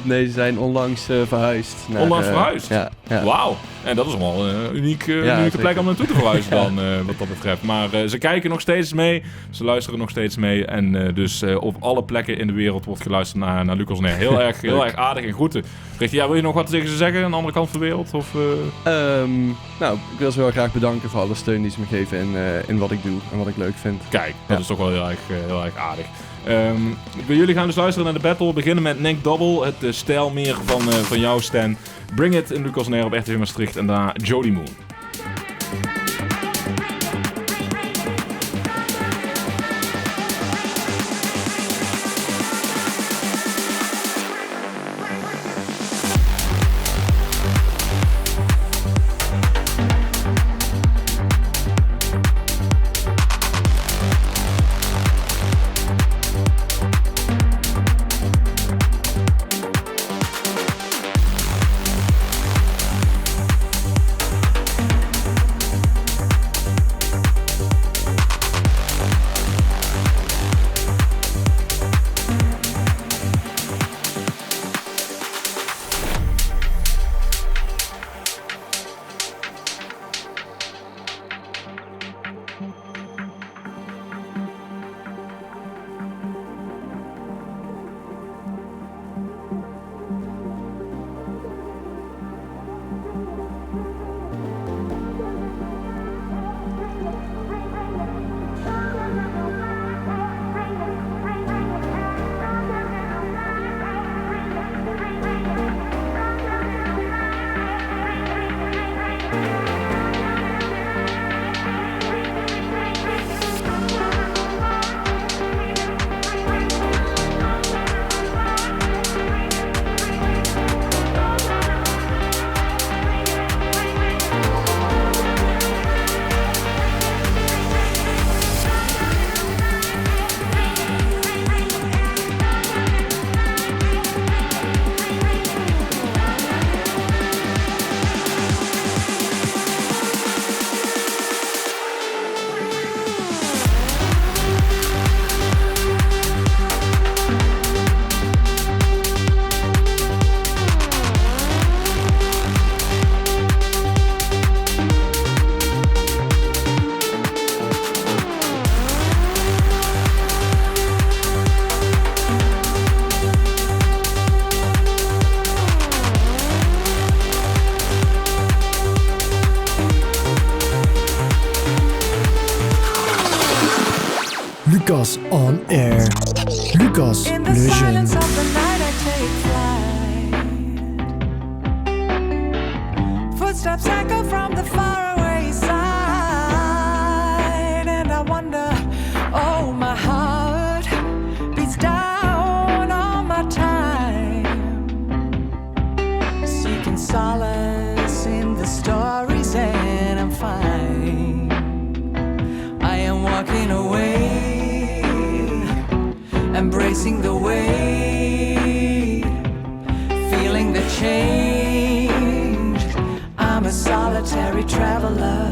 Nee, ze zijn onlangs verhuisd. Onlangs verhuisd? Ja. Wauw. En dat is wel een unieke plek om naartoe te verhuizen dan, wat dat betreft. Maar ze kijken nog steeds mee. Ze luisteren nog steeds mee. En dus op alle plekken in de wereld wordt geluisterd naar Lucas on Air. Heel erg aardig en groeten. Richting, wil je nog wat tegen ze zeggen aan de andere kant van de wereld? Of, Nou, ik wil ze wel graag bedanken voor alle steun die ze me geven in wat ik doe en wat ik leuk vind. Kijk, dat is toch wel heel erg aardig. Jullie gaan dus luisteren naar de battle. We beginnen met Nick Double, het stijl meer van jou, Stan. Bring It in Lucas on Air op RTV Maastricht en daarna Jody Moon. Lucas on Air. Lucas Le Jeune. Footsteps echo from the faraway side, and I wonder, oh, my heart beats down all my time, seeking solace in the stories, and I'm fine. I am walking away, embracing the way, feeling the change. I'm a solitary traveler.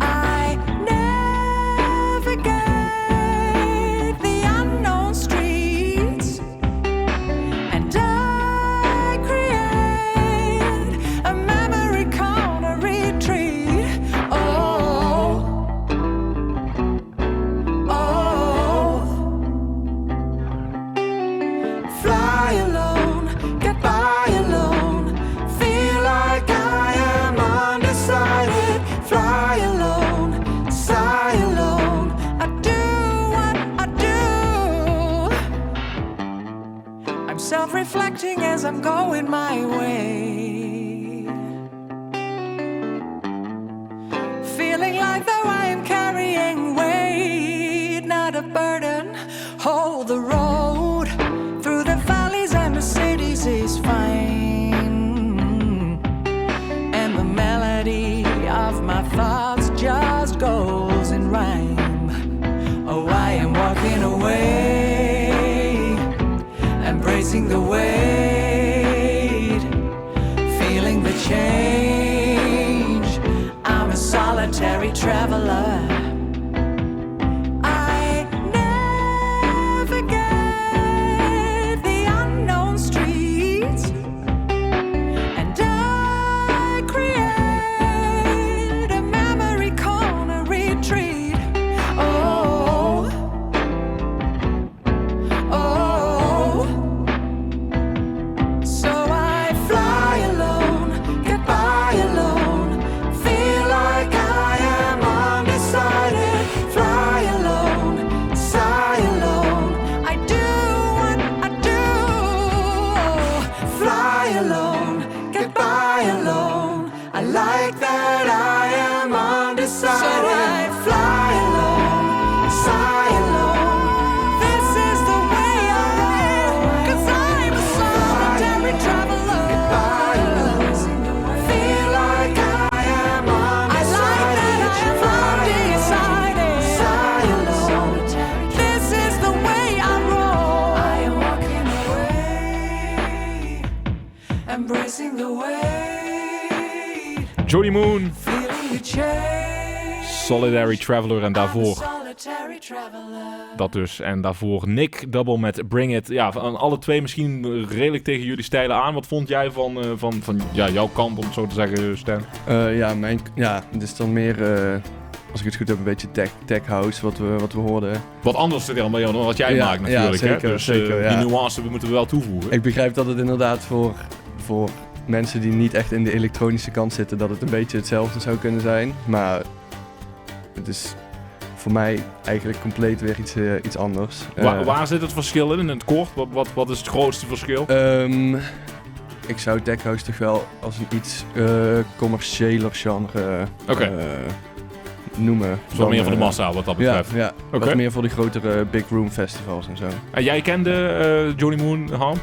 I navigate the unknown streets, and I create a memory corner retreat. Oh, oh, reflecting as I'm going my way. Feeling like though I am carrying weight, not a burden. Hold the road through the valleys and the cities is fine. And the melody of my thoughts just goes in rhyme. Oh, I am walking away, embracing the weight, feeling the change. I'm a solitary traveler. I navigate the unknown streets, and I create a memory corner retreat. Oh, oh. So I fly alone, goodbye alone. Feel like I am undecided. Fly alone, sigh alone. I do what I do. Fly alone, goodbye alone. I like that I am undecided. So I fly alone, sigh alone. This is the way I roll, 'cause I'm a solitary traveler. Goodbye alone. Feel like I am undecided. I like that I am undecided. Sigh alone. This is the way I roll. I am walking away, embracing the weight, Jody Moon, feeling the change. Solitary Traveler en daarvoor Solitary traveler. dat dus. En daarvoor Nick Double met Bring It. Ja, van alle twee misschien redelijk tegen jullie stijlen aan. Wat vond jij van jouw kant, om het zo te zeggen, Stan? Het is dan meer, als ik het goed heb, een beetje tech house wat we hoorden. Wat anders dan wat jij maakt natuurlijk. Ja, zeker, hè? Dus zeker, die nuance moeten we wel toevoegen. Ik begrijp dat het inderdaad voor mensen die niet echt in de elektronische kant zitten, dat het een beetje hetzelfde zou kunnen zijn. Maar het is voor mij eigenlijk compleet weer iets anders. Waar zit het verschil in het kort? Wat is het grootste verschil? Ik zou tech house toch wel als een iets commerciëler genre noemen. Wat meer voor de massa wat dat betreft. Ja, Okay. wat meer voor de grotere big room festivals en zo. En jij kende Jody Moon, Han?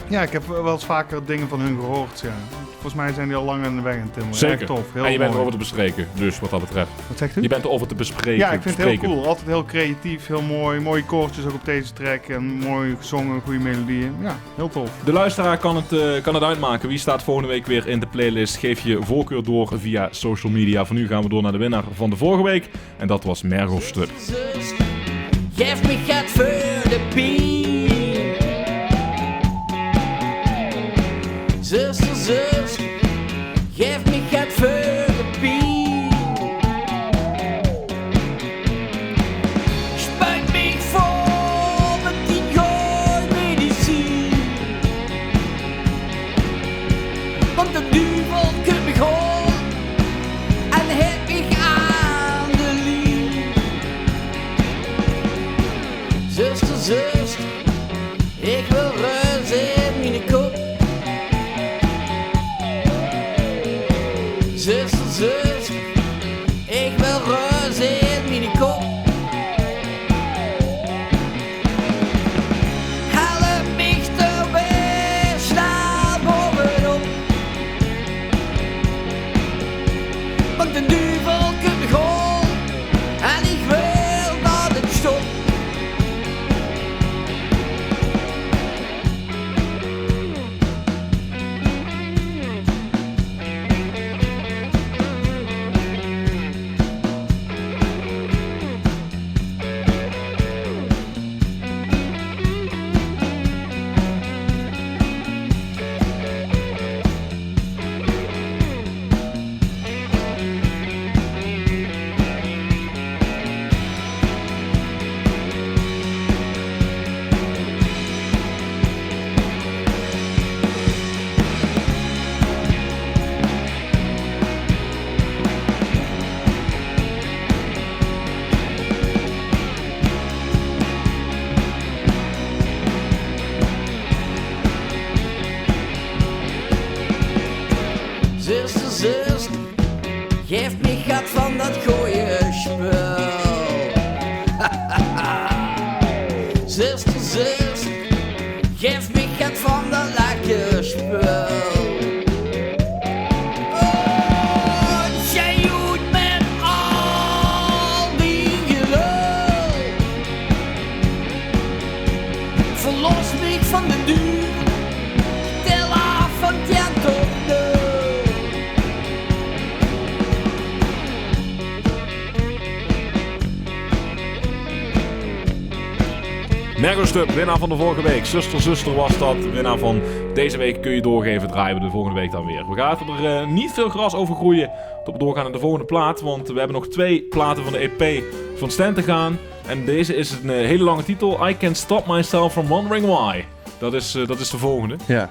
Ja, ik heb wel eens vaker dingen van hun gehoord. Ja. Volgens mij zijn die al lang aan de weg in Timmer. Zeker. Echt tof, heel en je bent mooi. erover te bespreken, dus wat dat betreft. Wat zegt u? Je bent erover te bespreken. Ja, ik vind het heel cool. Altijd heel creatief, heel mooi. Mooie koortjes ook op deze track. En mooi gezongen, goede melodieën. Ja, heel tof. De luisteraar kan het uitmaken. Wie staat volgende week weer in de playlist? Geef je voorkeur door via social media. Van nu gaan we door naar de winnaar van de vorige week. En dat was Mergo Stub. Geef me geld voor de pie. Zuster, zuster, geef me geld voor de pie. Spuit me vol met die gooimedicijn. Want de duivel kunt me gewoon en heeft me aan de lijn. Zuster, zuster, ik wil reus in mijn kop. Zuster, zuster, ik wil reus in mijn kop. Help me toch weer snel bovenop. Want de duivel kunt me gewoon en ik wil dat het stopt. Geef me gat van dat gooie spul. Zuster, zuster, geef me gat van dat lekker spul. Van de duur, tel af van tien tot nul. Nergostup, winnaar van de vorige week. Zuster was dat. Winnaar van deze week kun je doorgeven. Draaien we de volgende week dan weer. We gaan er niet veel gras over groeien tot we doorgaan naar de volgende plaat. Want we hebben nog 2 platen van de EP van Stan te gaan. En deze is een hele lange titel. I Can't Stop Myself From Wondering Why. Dat is de volgende. Ja.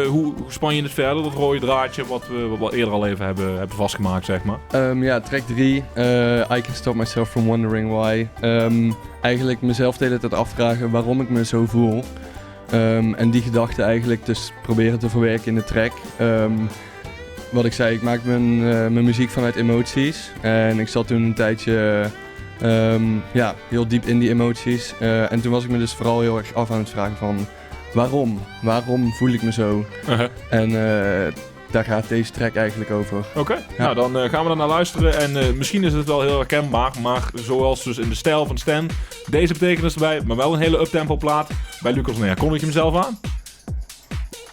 Hoe span je het verder? Dat rode draadje wat we eerder al even hebben vastgemaakt, zeg maar. Ja, track 3. I Can't Stop Myself From Wondering Why. Eigenlijk mezelf de hele tijd afvragen waarom ik me zo voel. En die gedachte eigenlijk dus proberen te verwerken in de track. Wat ik zei, ik maak mijn muziek vanuit emoties. En ik zat toen een tijdje heel diep in die emoties. En toen was ik me dus vooral heel erg af aan het vragen van waarom? Waarom voel ik me zo? Uh-huh. En daar gaat deze track eigenlijk over. Oké. Nou dan gaan we er naar luisteren. En misschien is het wel heel herkenbaar. Maar zoals dus in de stijl van Stan. Deze betekenis erbij, maar wel een hele uptempo plaat bij Lucas Neer. Kondig je hem zelf aan?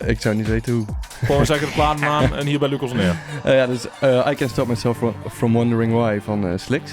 Ik zou niet weten hoe. Gewoon zeggen de platennaam en hier bij Lucas Neer. Dus I Can't Stop Myself From Wondering Why van Slicks.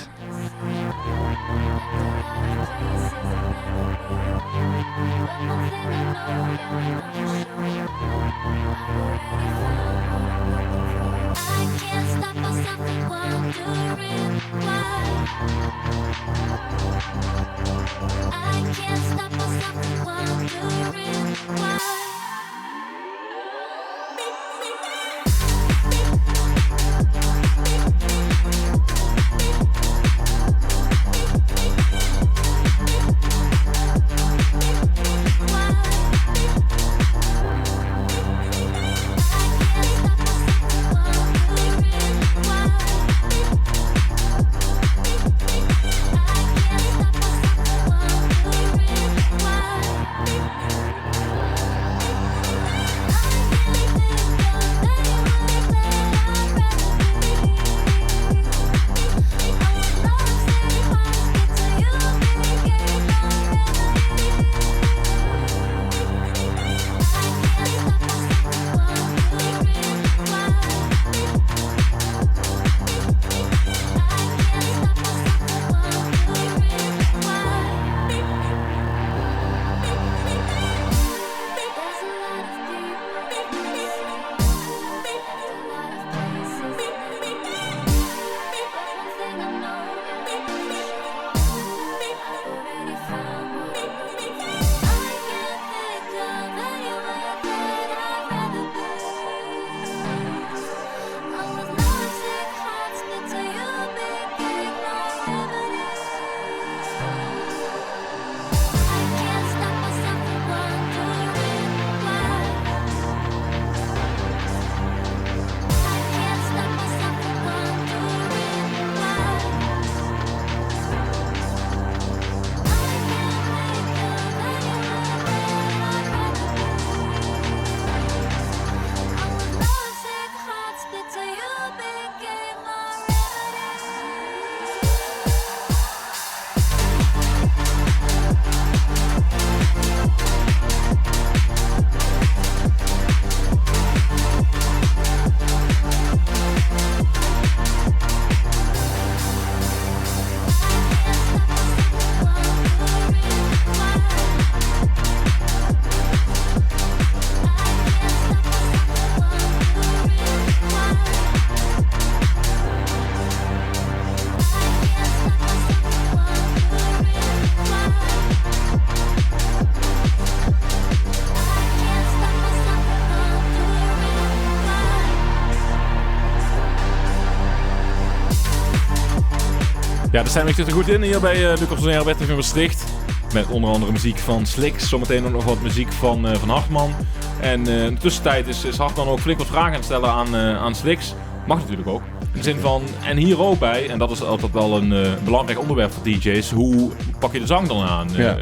Ja, de stemming zit er goed in hier bij Lucas van Air in Maastricht. Met onder andere muziek van Slicks. Zometeen ook nog wat muziek van Hartman. En in de tussentijd is Hartman ook flink wat vragen aan het stellen aan Slicks. Mag natuurlijk ook. In de zin van, en hier ook bij, en dat is altijd wel een belangrijk onderwerp voor DJ's, hoe pak je de zang dan aan? Ja.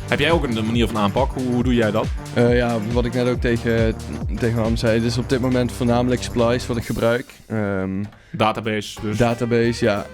Heb jij ook een manier van aanpak? Hoe doe jij dat? Wat ik net ook tegen Ham zei, het is op dit moment voornamelijk Splice wat ik gebruik. Database dus? Database, ja.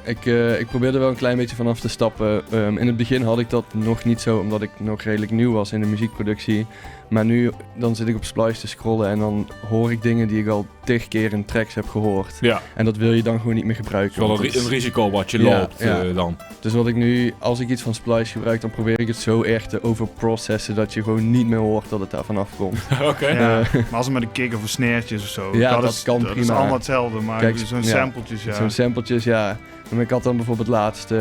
Ik probeer er wel een klein beetje vanaf te stappen. In het begin had ik dat nog niet zo, omdat ik nog redelijk nieuw was in de muziekproductie. Maar nu, dan zit ik op Splice te scrollen en dan hoor ik dingen die ik al 10 keer in tracks heb gehoord. Ja. En dat wil je dan gewoon niet meer gebruiken. Het is wel een risico wat je loopt dan. Dus wat ik nu, als ik iets van Splice gebruik, dan probeer ik het zo erg te overprocessen dat je gewoon niet meer hoort dat het daar vanaf komt. Oké. Ja, maar als het met een kick of een sneertjes of zo, Ja, dat kan is prima. allemaal hetzelfde, maar Kijk, zo'n sampletjes, ja. Zo'n sampletjes, ja. Maar ik had dan bijvoorbeeld laatst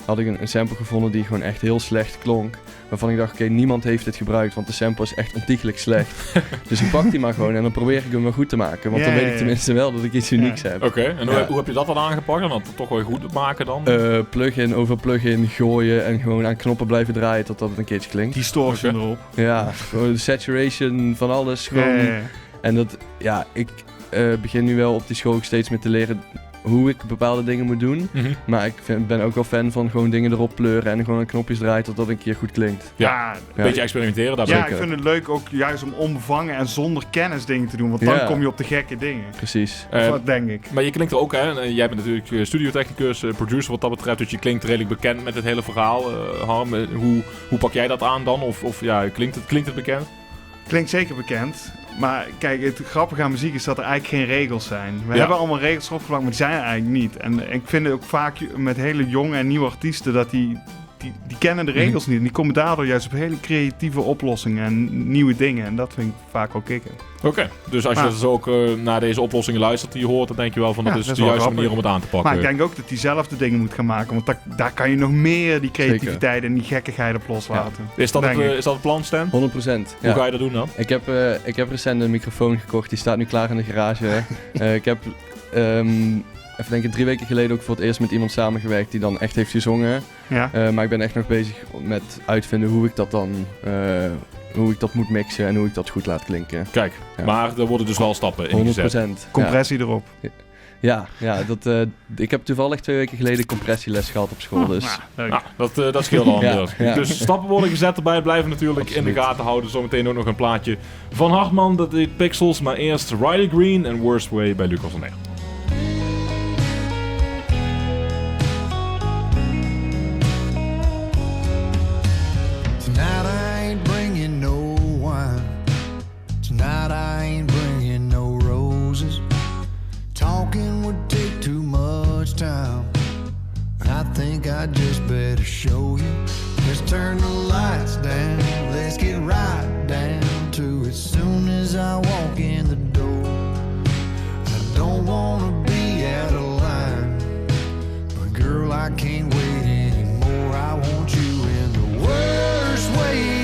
had ik een sample gevonden die gewoon echt heel slecht klonk. Waarvan ik dacht, oké, niemand heeft dit gebruikt, want de sample is echt ontiegelijk slecht. Dus ik pak die maar gewoon en dan probeer ik hem wel goed te maken. Want dan weet ik tenminste wel dat ik iets unieks heb. Oké, en hoe heb je dat dan aangepakt? En dat toch wel goed maken dan? Plugin over plugin gooien en gewoon aan knoppen blijven draaien tot dat het een keertje klinkt. Distortion erop. Ja, gewoon de saturation van alles. Gewoon. Ja. En dat, ik begin nu wel op die school ook steeds meer te leren hoe ik bepaalde dingen moet doen. Mm-hmm. Maar ik ben ook wel fan van gewoon dingen erop pleuren en gewoon aan knopjes draaien tot dat een keer goed klinkt. Ja, een beetje experimenteren daarbij. Ja, ik vind het leuk ook juist om onbevangen en zonder kennis dingen te doen, want dan kom je op de gekke dingen. Precies. Dat denk ik. Maar je klinkt er ook, hè? Jij bent natuurlijk studiotechnicus, producer wat dat betreft, dus je klinkt redelijk bekend met het hele verhaal. Harm, hoe pak jij dat aan dan? Of klinkt het bekend? Klinkt zeker bekend. Maar kijk, het grappige aan muziek is dat er eigenlijk geen regels zijn. We hebben allemaal regels opgeplakt, maar die zijn er eigenlijk niet. En ik vind het ook vaak met hele jonge en nieuwe artiesten dat die kennen de regels niet. En die komen daardoor juist op hele creatieve oplossingen en nieuwe dingen. En dat vind ik vaak ook kicken. Oké, dus als je dus ook naar deze oplossingen luistert die je hoort, dan denk je wel van dat is de juiste grappig. manier om het aan te pakken. Maar ik denk ook dat hij zelf de dingen moet gaan maken. Want daar kan je nog meer die creativiteit en die gekkigheid op loslaten. Ja. Is dat het plan, Stan? 100%. Hoe ga je dat doen dan? Ik heb recent een microfoon gekocht. Die staat nu klaar in de garage. Ik heb even denken 3 weken geleden ook voor het eerst met iemand samengewerkt die dan echt heeft gezongen. Ja. Maar ik ben echt nog bezig met uitvinden hoe ik dat dan hoe ik dat moet mixen en hoe ik dat goed laat klinken. Kijk, maar er worden dus wel stappen in gezet. 100%. Compressie erop. Ja, ik heb toevallig 2 weken geleden compressieles gehad op school. Dus. Dat scheelt al. Ja. Dus stappen worden gezet erbij, blijven natuurlijk in de gaten houden. Zometeen ook nog een plaatje van Hartman, dat heet Pixels. Maar eerst Riley Green en Worst Way bij Lucas on Air. Tonight I ain't bringing no wine. Tonight I ain't bringing no roses. Talking would take too much time. I think I just better show you. Let's turn the lights down. Let's get right down to it. Soon as I walk in the door, I don't wanna be out of line, but girl, I can't wait anymore. I want you in the worst way.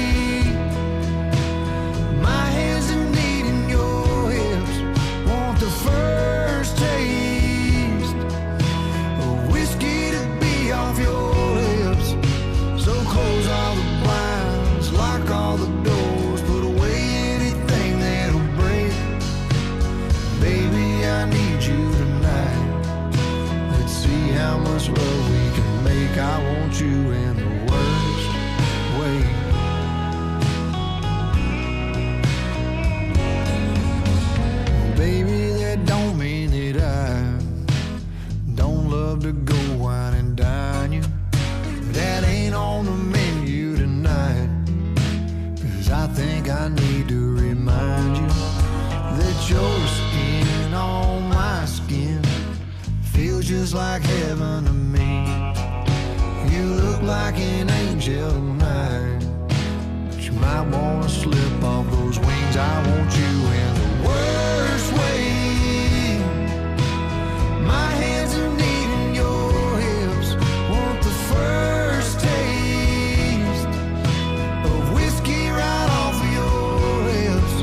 My hands are needing your hips. Want the first taste of whiskey to be off your lips. So close all the blinds, lock all the doors, put away anything that'll break. Baby, I need you tonight. Let's see how much love we can make. I want you in the worst way. Baby, that don't mean that I don't love to go wine and dine you. That ain't on the menu tonight. 'Cause I think I need to remind you that your skin on my skin feels just like heaven to me. You look like an angel tonight, but you might wanna slip off those wings. I want you in the worst way. My hands are needing your hips. Want the first taste of whiskey right off of your lips.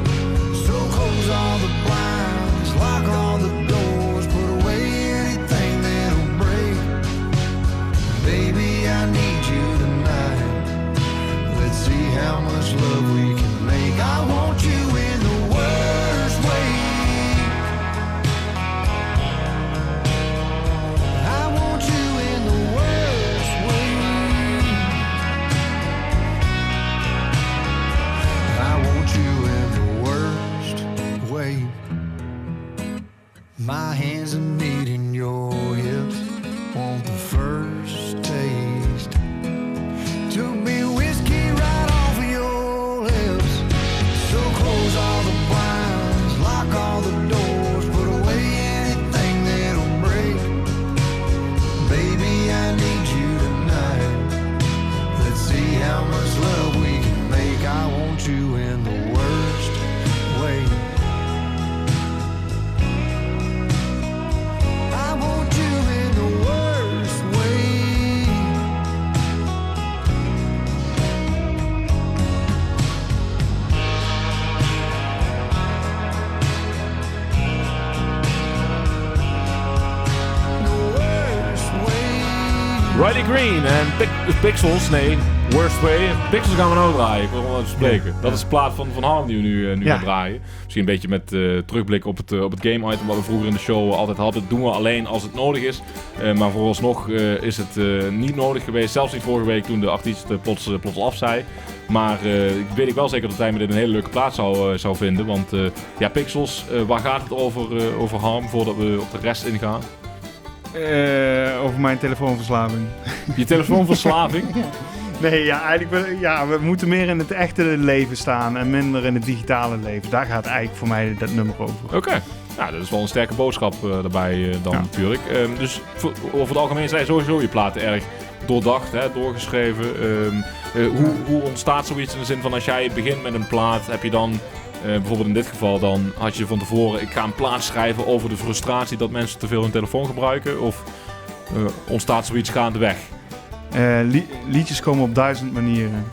So close all the blinds, lock all the doors, put away anything that'll break. Baby, I need you tonight. Let's see how much love we can make. I want you in the world. Riley Green en Pixels, nee, Worst Way. Pixels gaan we nou draaien, ik wil wel even spreken. Dat is de plaat van Harm die we nu gaan draaien. Misschien een beetje met terugblik op het game item wat we vroeger in de show altijd hadden. Dat doen we alleen als het nodig is. Maar vooralsnog is het niet nodig geweest. Zelfs niet vorige week toen de artiest plots af zei. Maar ik weet wel zeker dat hij me dit een hele leuke plaat zou vinden. Want Pixels, waar gaat het over Harm voordat we op de rest ingaan? Over mijn telefoonverslaving. Je telefoonverslaving? Nee, we moeten meer in het echte leven staan en minder in het digitale leven. Daar gaat eigenlijk voor mij dat nummer over. Oké. Nou, dat is wel een sterke boodschap daarbij natuurlijk. Dus over het algemeen zijn sowieso je platen erg doordacht, doorgeschreven. Hoe ontstaat zoiets in de zin van als jij begint met een plaat, heb je dan... bijvoorbeeld in dit geval dan had je van tevoren... ik ga een plaat schrijven over de frustratie dat mensen te veel hun telefoon gebruiken? Of ontstaat zoiets gaandeweg? Liedjes komen op 1000 manieren.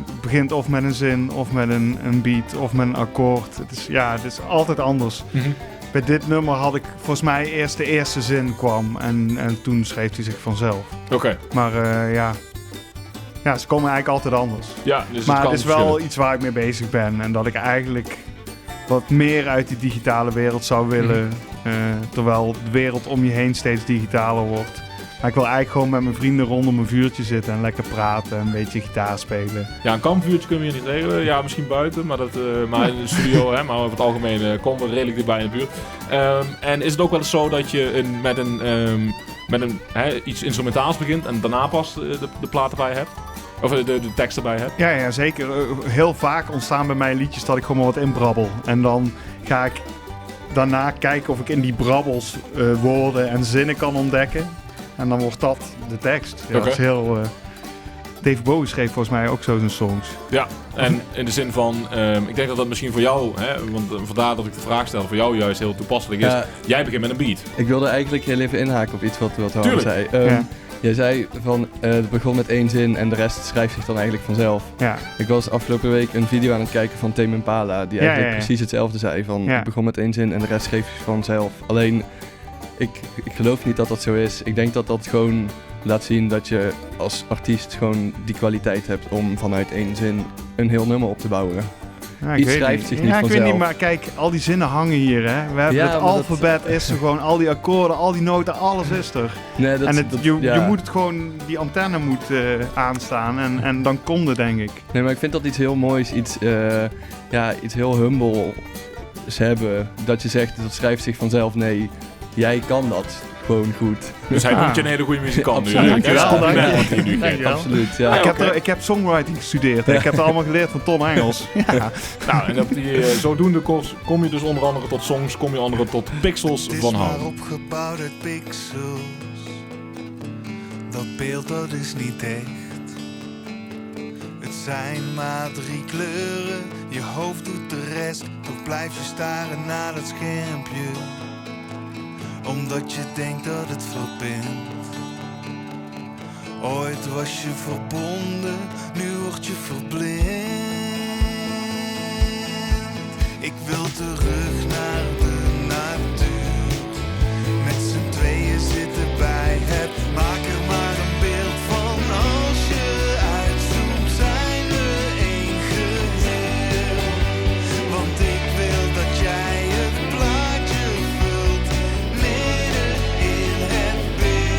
Het begint of met een zin, of met een beat, of met een akkoord. Het is altijd anders. Mm-hmm. Bij dit nummer had ik volgens mij eerst de eerste zin kwam. En toen schreef hij zich vanzelf. Oké. Maar ze komen eigenlijk altijd anders. Ja, dus maar het is wel iets waar ik mee bezig ben. En dat ik eigenlijk wat meer uit die digitale wereld zou willen. Terwijl de wereld om je heen steeds digitaler wordt. Maar ik wil eigenlijk gewoon met mijn vrienden rondom een vuurtje zitten en lekker praten en een beetje gitaar spelen. Ja, een kampvuurtje kunnen we hier niet regelen. Ja, misschien buiten, maar in de studio, maar over het algemeen komen we redelijk dichtbij in de buurt. En is het ook wel eens zo dat je met iets instrumentaals begint en daarna pas de plaat erbij hebt? Of de tekst erbij hebt? Ja, zeker. Heel vaak ontstaan bij mij liedjes dat ik gewoon maar wat inbrabbel. En dan ga ik daarna kijken of ik in die brabbels woorden en zinnen kan ontdekken. En dan wordt dat de tekst. Ja, dat is heel... Dave Bowie schreef volgens mij ook zo zijn songs. Ja, en in de zin van... ik denk dat dat misschien voor jou... want vandaar dat ik de vraag stel... voor jou juist heel toepasselijk is. Jij begint met een beat. Ik wilde eigenlijk heel even inhaken op iets wat Harm zei. Jij zei van... het begon met 1 zin en de rest schrijft zich dan eigenlijk vanzelf. Ja. Ik was afgelopen week een video aan het kijken van Tame Impala... die eigenlijk precies hetzelfde zei. Van, het begon met 1 zin en de rest schreef zich vanzelf. Alleen... Ik geloof niet dat dat zo is. Ik denk dat dat gewoon laat zien dat je als artiest gewoon die kwaliteit hebt om vanuit 1 zin een heel nummer op te bouwen. Ja, Iets schrijft zich niet vanzelf. Ik weet niet, maar kijk, al die zinnen hangen hier, hè. We hebben het alfabet is er gewoon, al die akkoorden, al die noten, alles is er. Nee, je moet het gewoon, die antenne moet aanstaan en dan komt het, denk ik. Nee, maar ik vind dat iets heel moois, iets heel humble hebben. Dat je zegt, dat schrijft zich vanzelf, nee. Jij kan dat gewoon goed. Dus hij noemt je een hele goede muzikant nu. Dankjewel. Absoluut, ja. Ik heb songwriting gestudeerd. Ik heb het allemaal geleerd van Ton Engels. Ja. Nou, en op zodoende kom je dus onder andere tot songs, kom je onder andere tot Pixels van Harm. Het is maar opgebouwd uit pixels. Dat beeld dat is niet echt. Het zijn maar 3 kleuren. Je hoofd doet de rest. Toch blijf je staren naar het schermpje. Omdat je denkt dat het verbindt. Ooit was je verbonden, nu word je verblind. Ik wil terug naar de natuur. Met z'n tweeën zitten bij het. Maak er maar een beeld van. Als je uitzoomt zijn we één geheel. Want ik wil dat jij het plaatje vult. Midden in het beeld.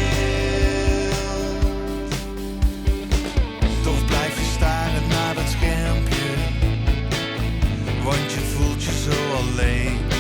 Toch blijf je staren naar dat schermpje. Want je voelt je zo alleen.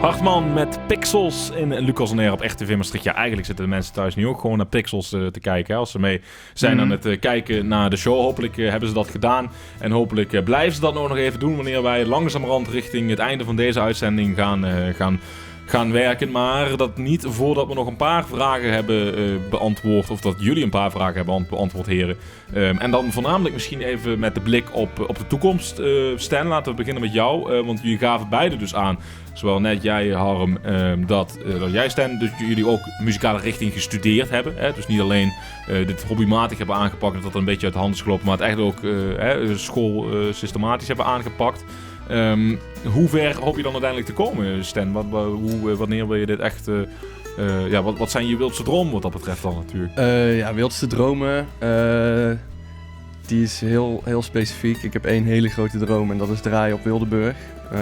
Hartman met Pixels in Lucas on Air op RTV Maastricht. Ja, eigenlijk zitten de mensen thuis nu ook gewoon naar Pixels te kijken. Hè. Als ze mee zijn aan het kijken naar de show. Hopelijk hebben ze dat gedaan. En hopelijk blijven ze dat nog even doen wanneer wij langzamerhand richting het einde van deze uitzending gaan werken. Maar dat niet voordat we nog een paar vragen hebben beantwoord. Of dat jullie een paar vragen hebben beantwoord, heren. En dan voornamelijk misschien even met de blik op de toekomst. Stan, laten we beginnen met jou. Want jullie gaven beide dus aan. Zowel net jij, Harm, dat jij, Stan, dus jullie ook muzikale richting gestudeerd hebben. Hè? Dus niet alleen dit hobbymatig hebben aangepakt, dat een beetje uit de hand is gelopen, maar het echt ook school systematisch hebben aangepakt. Hoe ver hoop je dan uiteindelijk te komen, Stan? Wanneer wil je dit echt... wat zijn je wildste dromen wat dat betreft dan natuurlijk? Wildste dromen... die is heel, heel specifiek. Ik heb 1 hele grote droom en dat is draaien op Wildeburg.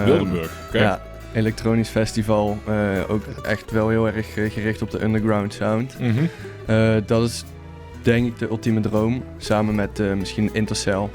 Wildeburg, oké. Ja, elektronisch festival. Ook echt wel heel erg gericht op de underground sound. Mm-hmm. Dat is denk ik de ultieme droom. Samen met misschien Intercell.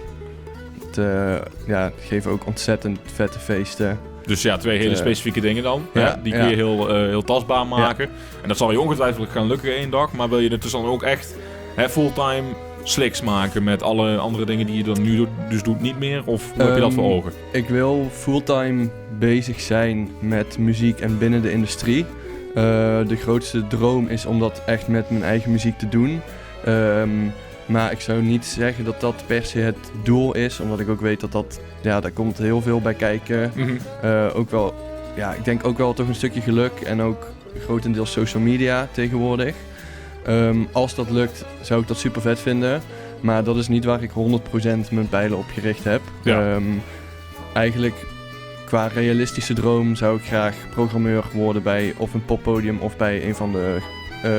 Geven ook ontzettend vette feesten. Dus ja, 2 hele specifieke dingen dan. Ja, die kun je heel tastbaar maken. Ja. En dat zal je ongetwijfeld gaan lukken 1 dag. Maar wil je er dus dan ook echt fulltime slicks maken met alle andere dingen die je dan nu dus doet niet meer? Of hoe heb je dat voor ogen? Ik wil fulltime bezig zijn met muziek en binnen de industrie. De grootste droom is om dat echt met mijn eigen muziek te doen. Maar ik zou niet zeggen dat dat per se het doel is, omdat ik ook weet dat daar komt heel veel bij kijken. Mm-hmm. Ook wel, ik denk ook wel toch een stukje geluk en ook grotendeels social media tegenwoordig. Als dat lukt, zou ik dat super vet vinden. Maar dat is niet waar ik 100% mijn pijlen op gericht heb. Ja. Eigenlijk qua realistische droom zou ik graag programmeur worden bij of een poppodium of bij een van de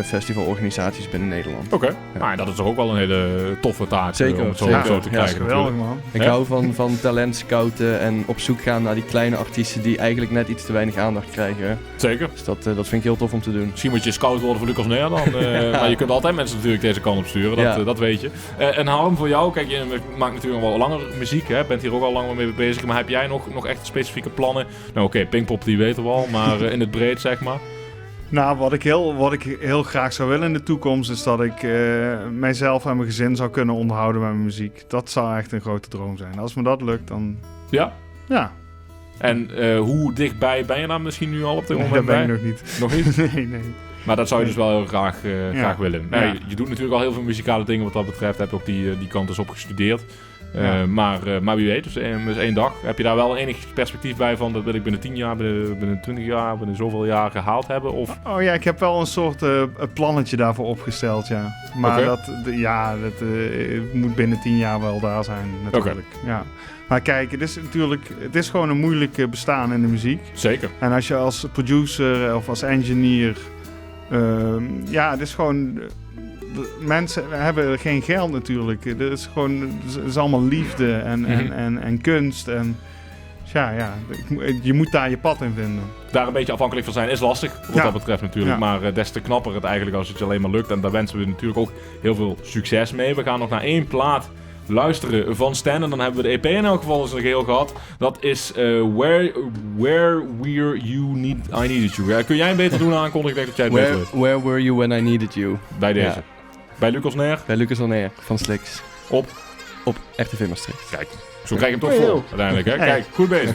festivalorganisaties binnen Nederland. Oké. Maar dat is toch ook wel een hele toffe taak. Zeker. Om het zo te krijgen. Geweldig, man. Ik hou van talent scouten en op zoek gaan naar die kleine artiesten die eigenlijk net iets te weinig aandacht krijgen. Zeker. Dus dat vind ik heel tof om te doen. Misschien moet je scout worden voor Lucas on Air dan. Maar je kunt altijd mensen natuurlijk deze kant op sturen. Dat weet je. En Harm, voor jou, kijk, je maakt natuurlijk al wel langer muziek. Hè? Bent hier ook al langer mee bezig. Maar heb jij nog echt specifieke plannen? Nou oké, Pinkpop die weten we al. Maar in het breed zeg maar. Nou, wat ik heel graag zou willen in de toekomst is dat ik mijzelf en mijn gezin zou kunnen onderhouden met mijn muziek. Dat zou echt een grote droom zijn. Als me dat lukt, dan... Ja? Ja. En hoe dichtbij ben je daar misschien nu al op dit moment daar ben bij? ik nog niet. Nog niet? Nee. Maar dat zou je dus wel heel graag willen. Nee, Ja. Je doet natuurlijk al heel veel muzikale dingen wat dat betreft. Heb je ook die kant dus op gestudeerd. Ja. Maar wie weet, dus 1 dag. Heb je daar wel enig perspectief bij van dat wil ik binnen 10 jaar, binnen 20 jaar, binnen zoveel jaar gehaald hebben? Of? Oh ja, ik heb wel een soort plannetje daarvoor opgesteld, ja. Maar dat moet binnen 10 jaar wel daar zijn, natuurlijk. Okay. Ja. Maar kijk, het is gewoon een moeilijk bestaan in de muziek. Zeker. En als je als producer of als engineer... het is gewoon... Mensen hebben geen geld natuurlijk. Het is allemaal liefde en kunst. En je moet daar je pad in vinden. Daar een beetje afhankelijk van zijn is lastig, wat dat betreft natuurlijk. Ja. Maar des te knapper het eigenlijk als het je alleen maar lukt. En daar wensen we natuurlijk ook heel veel succes mee. We gaan nog naar 1 plaat luisteren van Stan. En dan hebben we de EP in elk geval eens een geheel gehad. Dat is Where Were You I Needed You. Kun jij een beter doen aankondigen? Ik denk dat jij het beter weet. Where Were You When I Needed You. Bij deze. Ja. Bij Lucas on Air? Bij Lucas on Air van Slicks. Op RTV Maastricht. Kijk, zo krijg je hem toch vol uiteindelijk. Hè? Kijk, goed bezig.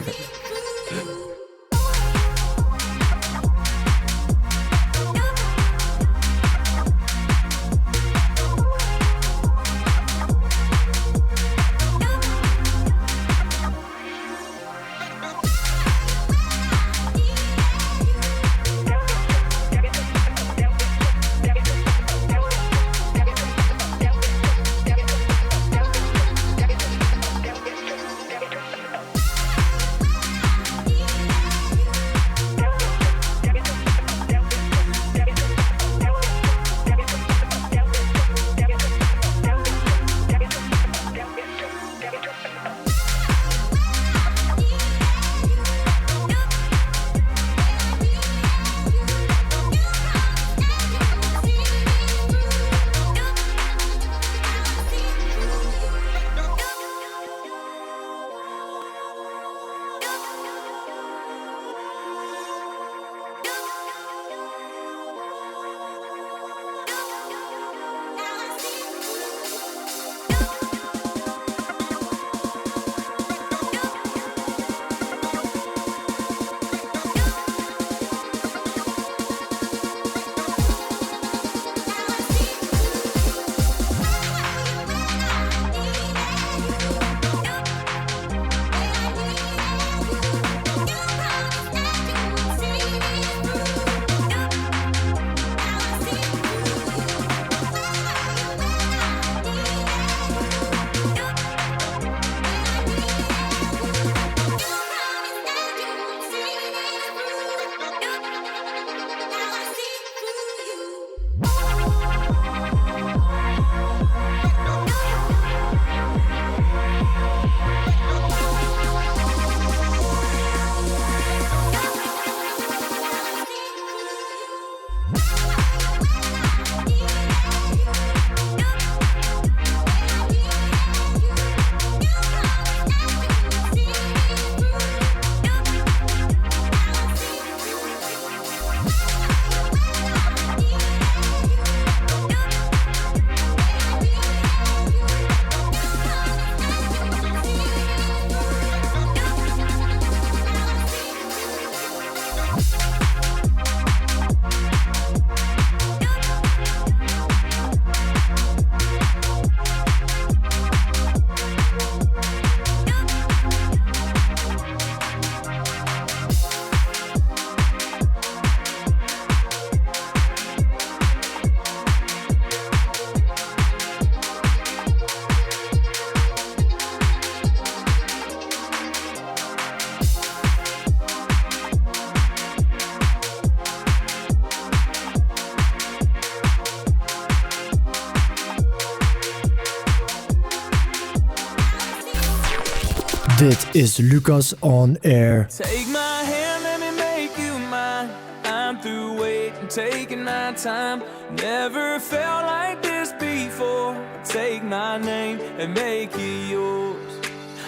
Dit is Lucas on Air. Take my hand, let me make you mine. I'm through waiting, taking my time. Never felt like this before. Take my name and make it yours.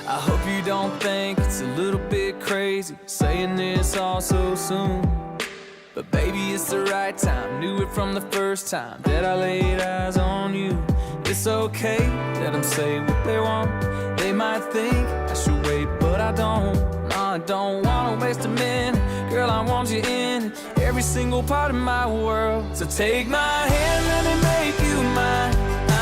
I hope you don't think it's a little bit crazy saying this all so soon. But baby, it's the right time. Knew it from the first time that I laid eyes on you. It's okay, let them say what they want. They might think I should wait, but I don't. No, I don't wanna waste a minute. Girl, I want you in every single part of my world. So take my hand, let me make you mine.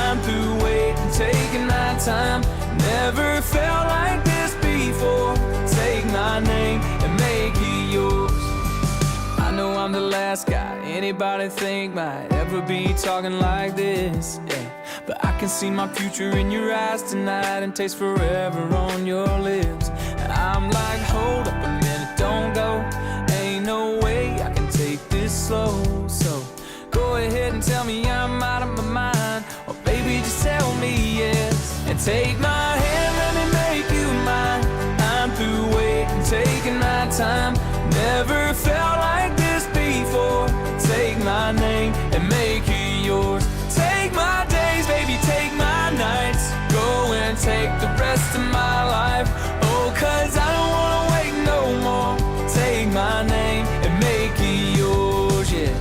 I'm through waiting, taking my time. Never felt like this before. Take my name and make it yours. I know I'm the last guy anybody think might ever be talking like this, yeah. But I can see my future in your eyes tonight and taste forever on your lips. And I'm like, hold up a minute, don't go. Ain't no way I can take this slow. So go ahead and tell me I'm out of my mind, or baby just tell me yes. And take my hand, let me make you mine. I'm through waiting, taking my time. Never felt like this before. Take my name and make it yours. Take my days, baby, take my nights. Go and take the rest of my life. Oh, 'cause I don't wanna wait no more. Take my name and make it yours, yeah.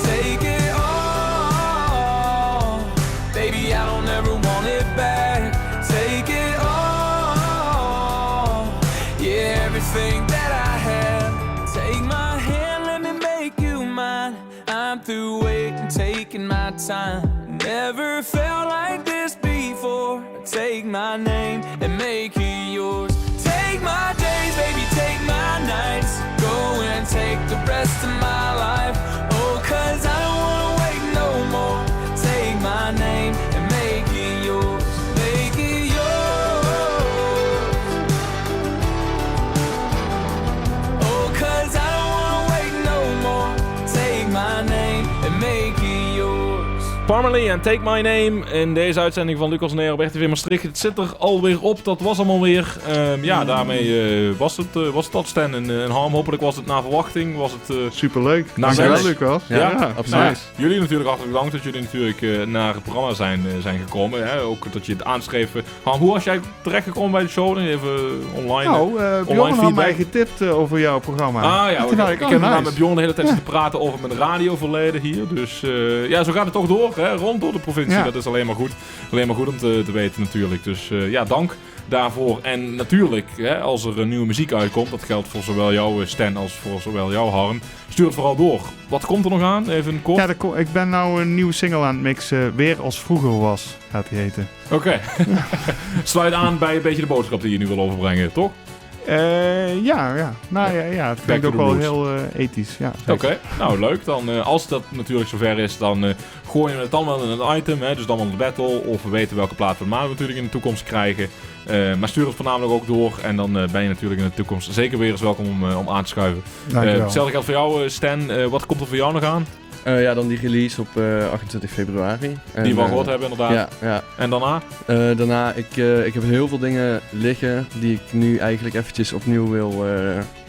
Take it all. Baby, I don't ever want it back. Take it all. Yeah, everything that I have. Take my hand, let me make you mine. I'm through waiting, taking my time. Never felt like this before. Take my name and make it yours. Take my days, baby, take my nights. Go and take the rest of my life. Oh, 'cause I don't wanna wait no more. Take my name and make it yours. Make it yours. Oh, 'cause I don't wanna wait no more. Take my name and make it yours. Parmalee en Take My Name in deze uitzending van Lucas on Air op RTV Maastricht. Het zit er alweer op, dat was allemaal weer. Ja, daarmee was het dat, Stan. En Harm, hopelijk was het naar verwachting. Was het superleuk. Dankjewel, Lucas. Ja, absoluut. Nou, jullie natuurlijk hartelijk bedankt dat jullie natuurlijk naar het programma zijn gekomen. Hè? Ook dat je het aanschreef. Harm, hoe was jij terechtgekomen bij de show? Even online. Nou, Bjorn had mij getipt over jouw programma. Ah ja, ik heb nice. met Bjorn de hele tijd zitten praten over mijn radioverleden hier. Dus ja, zo gaat het toch door. Hè? Rond door de provincie. Ja. Dat is alleen maar goed. Alleen maar goed om te weten natuurlijk. Dus ja, dank daarvoor. En natuurlijk, hè, als er nieuwe muziek uitkomt, dat geldt voor zowel jou Stan als voor zowel jou Harm, stuur het vooral door. Wat komt er nog aan? Even kort. Ja, ik ben nou een nieuwe single aan het mixen. Weer als vroeger was, gaat die heten. Oké. Sluit aan bij een beetje de boodschap die je nu wil overbrengen, toch? Ja. Nou ja, het klinkt ook wel heel ethisch. Ja, Oké, nou leuk. Dan, als dat natuurlijk zover is, dan gooien we het dan wel in een item. Hè? Dus dan wel een battle. Of we weten welke plaat van we natuurlijk in de toekomst krijgen. Maar stuur het voornamelijk ook door. En dan ben je natuurlijk in de toekomst zeker weer eens welkom om aan te schuiven. Hetzelfde geldt voor jou, Stan. Wat komt er voor jou nog aan? Ja, dan die release op 28 februari. Die we al gehoord hebben inderdaad. Ja. En daarna? Daarna, ik heb heel veel dingen liggen die ik nu eigenlijk eventjes opnieuw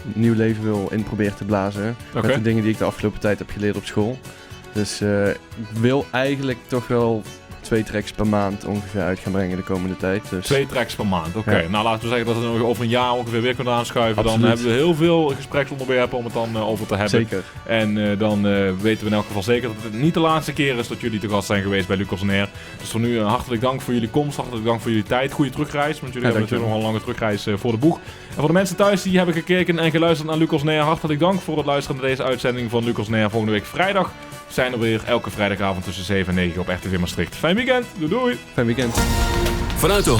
nieuw leven wil in proberen te blazen. Okay. Met de dingen die ik de afgelopen tijd heb geleerd op school. Dus ik wil eigenlijk toch wel 2 tracks per maand ongeveer uit gaan brengen de komende tijd. Dus 2 tracks per maand, oké. Ja. Nou, laten we zeggen dat we over een jaar ongeveer weer kunnen aanschuiven. Absoluut. Dan hebben we heel veel gespreksonderwerpen om het dan over te hebben. Zeker. En dan weten we in elk geval zeker dat het niet de laatste keer is dat jullie te gast zijn geweest bij Lucas on Air. Dus voor nu hartelijk dank voor jullie komst, hartelijk dank voor jullie tijd. Goede terugreis, want jullie hebben natuurlijk nog een lange terugreis voor de boeg. En voor de mensen thuis die hebben gekeken en geluisterd naar Lucas on Air, hartelijk dank voor het luisteren naar deze uitzending van Lucas on Air. Volgende week vrijdag zijn er weer elke vrijdagavond tussen 7 en 9 op RTV Maastricht. Fijn weekend, doei! Fijn weekend. Vanuit de